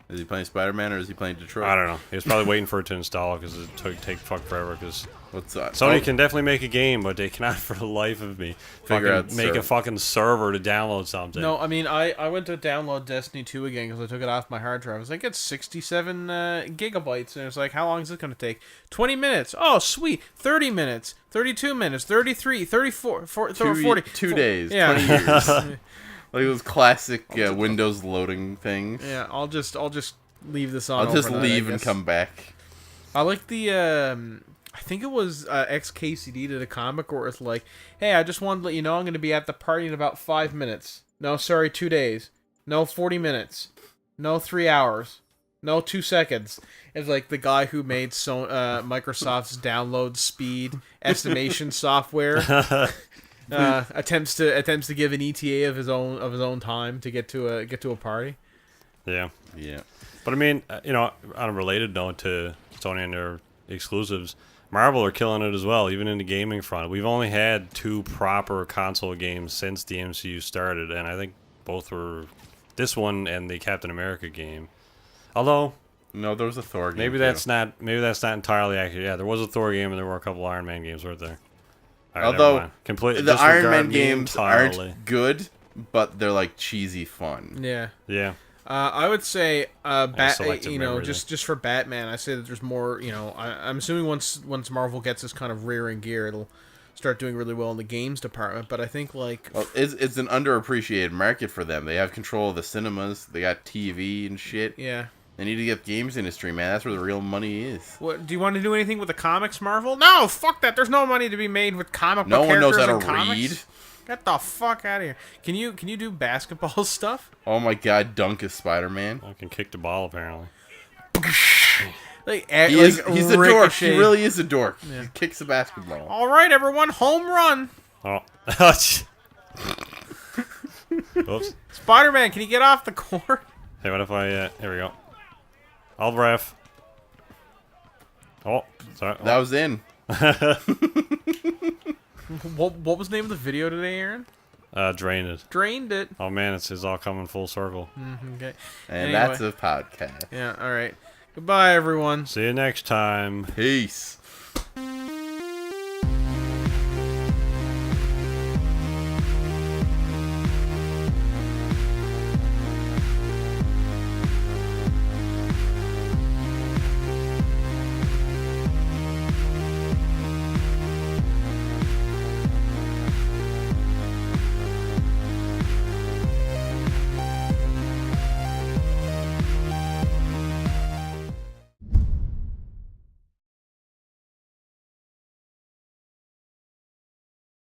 Is he playing Spider-Man or is he playing Detroit? I don't know. He was probably waiting for it to install because it take fuck forever. Because What's that? Sony can definitely make a game, but they cannot for the life of me make a fucking server to download something. No, I mean, I went to download Destiny 2 again because I took it off my hard drive. I was like, it's 67 gigabytes. And it was like, how long is it going to take? 20 minutes. Oh, sweet. 30 minutes. 32 minutes. 33. 34. 40. 2 days. Yeah. 20 years. Like those classic Windows loading things. Yeah, I'll just leave this on. I'll just overnight, leave and come back. I like the I think it was XKCD did a comic where it's like, hey, I just wanted to let you know I'm going to be at the party in about 5 minutes. No, sorry, 2 days. No, 40 minutes. No, 3 hours. No, 2 seconds. It's like the guy who made Microsoft's download speed estimation software. Attempts to give an ETA of his own time to get to a party. Yeah. Yeah. But I mean, on a related note to Sony and their exclusives, Marvel are killing it as well, even in the gaming front. We've only had 2 proper console games since the MCU started, and I think both were this one and the Captain America game. Although no, there was a Thor game. Maybe that's not entirely accurate. Yeah, there was a Thor game and there were a couple Iron Man games, weren't there? Right, although completely the Iron Man games entirely. aren't good, but they're like cheesy fun. Yeah. Yeah. I would say, memory just for Batman, I say that there's more. I'm assuming once Marvel gets this kind of rear in gear, it'll start doing really well in the games department. But I think it's an underappreciated market for them. They have control of the cinemas. They got TV and shit. Yeah. They need to get the games industry, man. That's where the real money is. What do you want to do anything with the comics, Marvel? No, fuck that. There's no money to be made with comic book No one knows characters how to and comics. read. Get the fuck out of here. Can you do basketball stuff? Oh my god, Dunk is Spider-Man. I can kick the ball apparently. He's a dork. He really is a dork. Yeah. He kicks the basketball. All right, everyone, home run. Oh. Oops. Spider-Man, can you get off the court? Hey, what if I? Here we go. I'll ref. Oh, sorry. That was in. What was the name of the video today, Aaron? Drained it. Drained it. Oh man, it's all coming full circle. Okay. And that's a podcast. Yeah. All right. Goodbye, everyone. See you next time. Peace.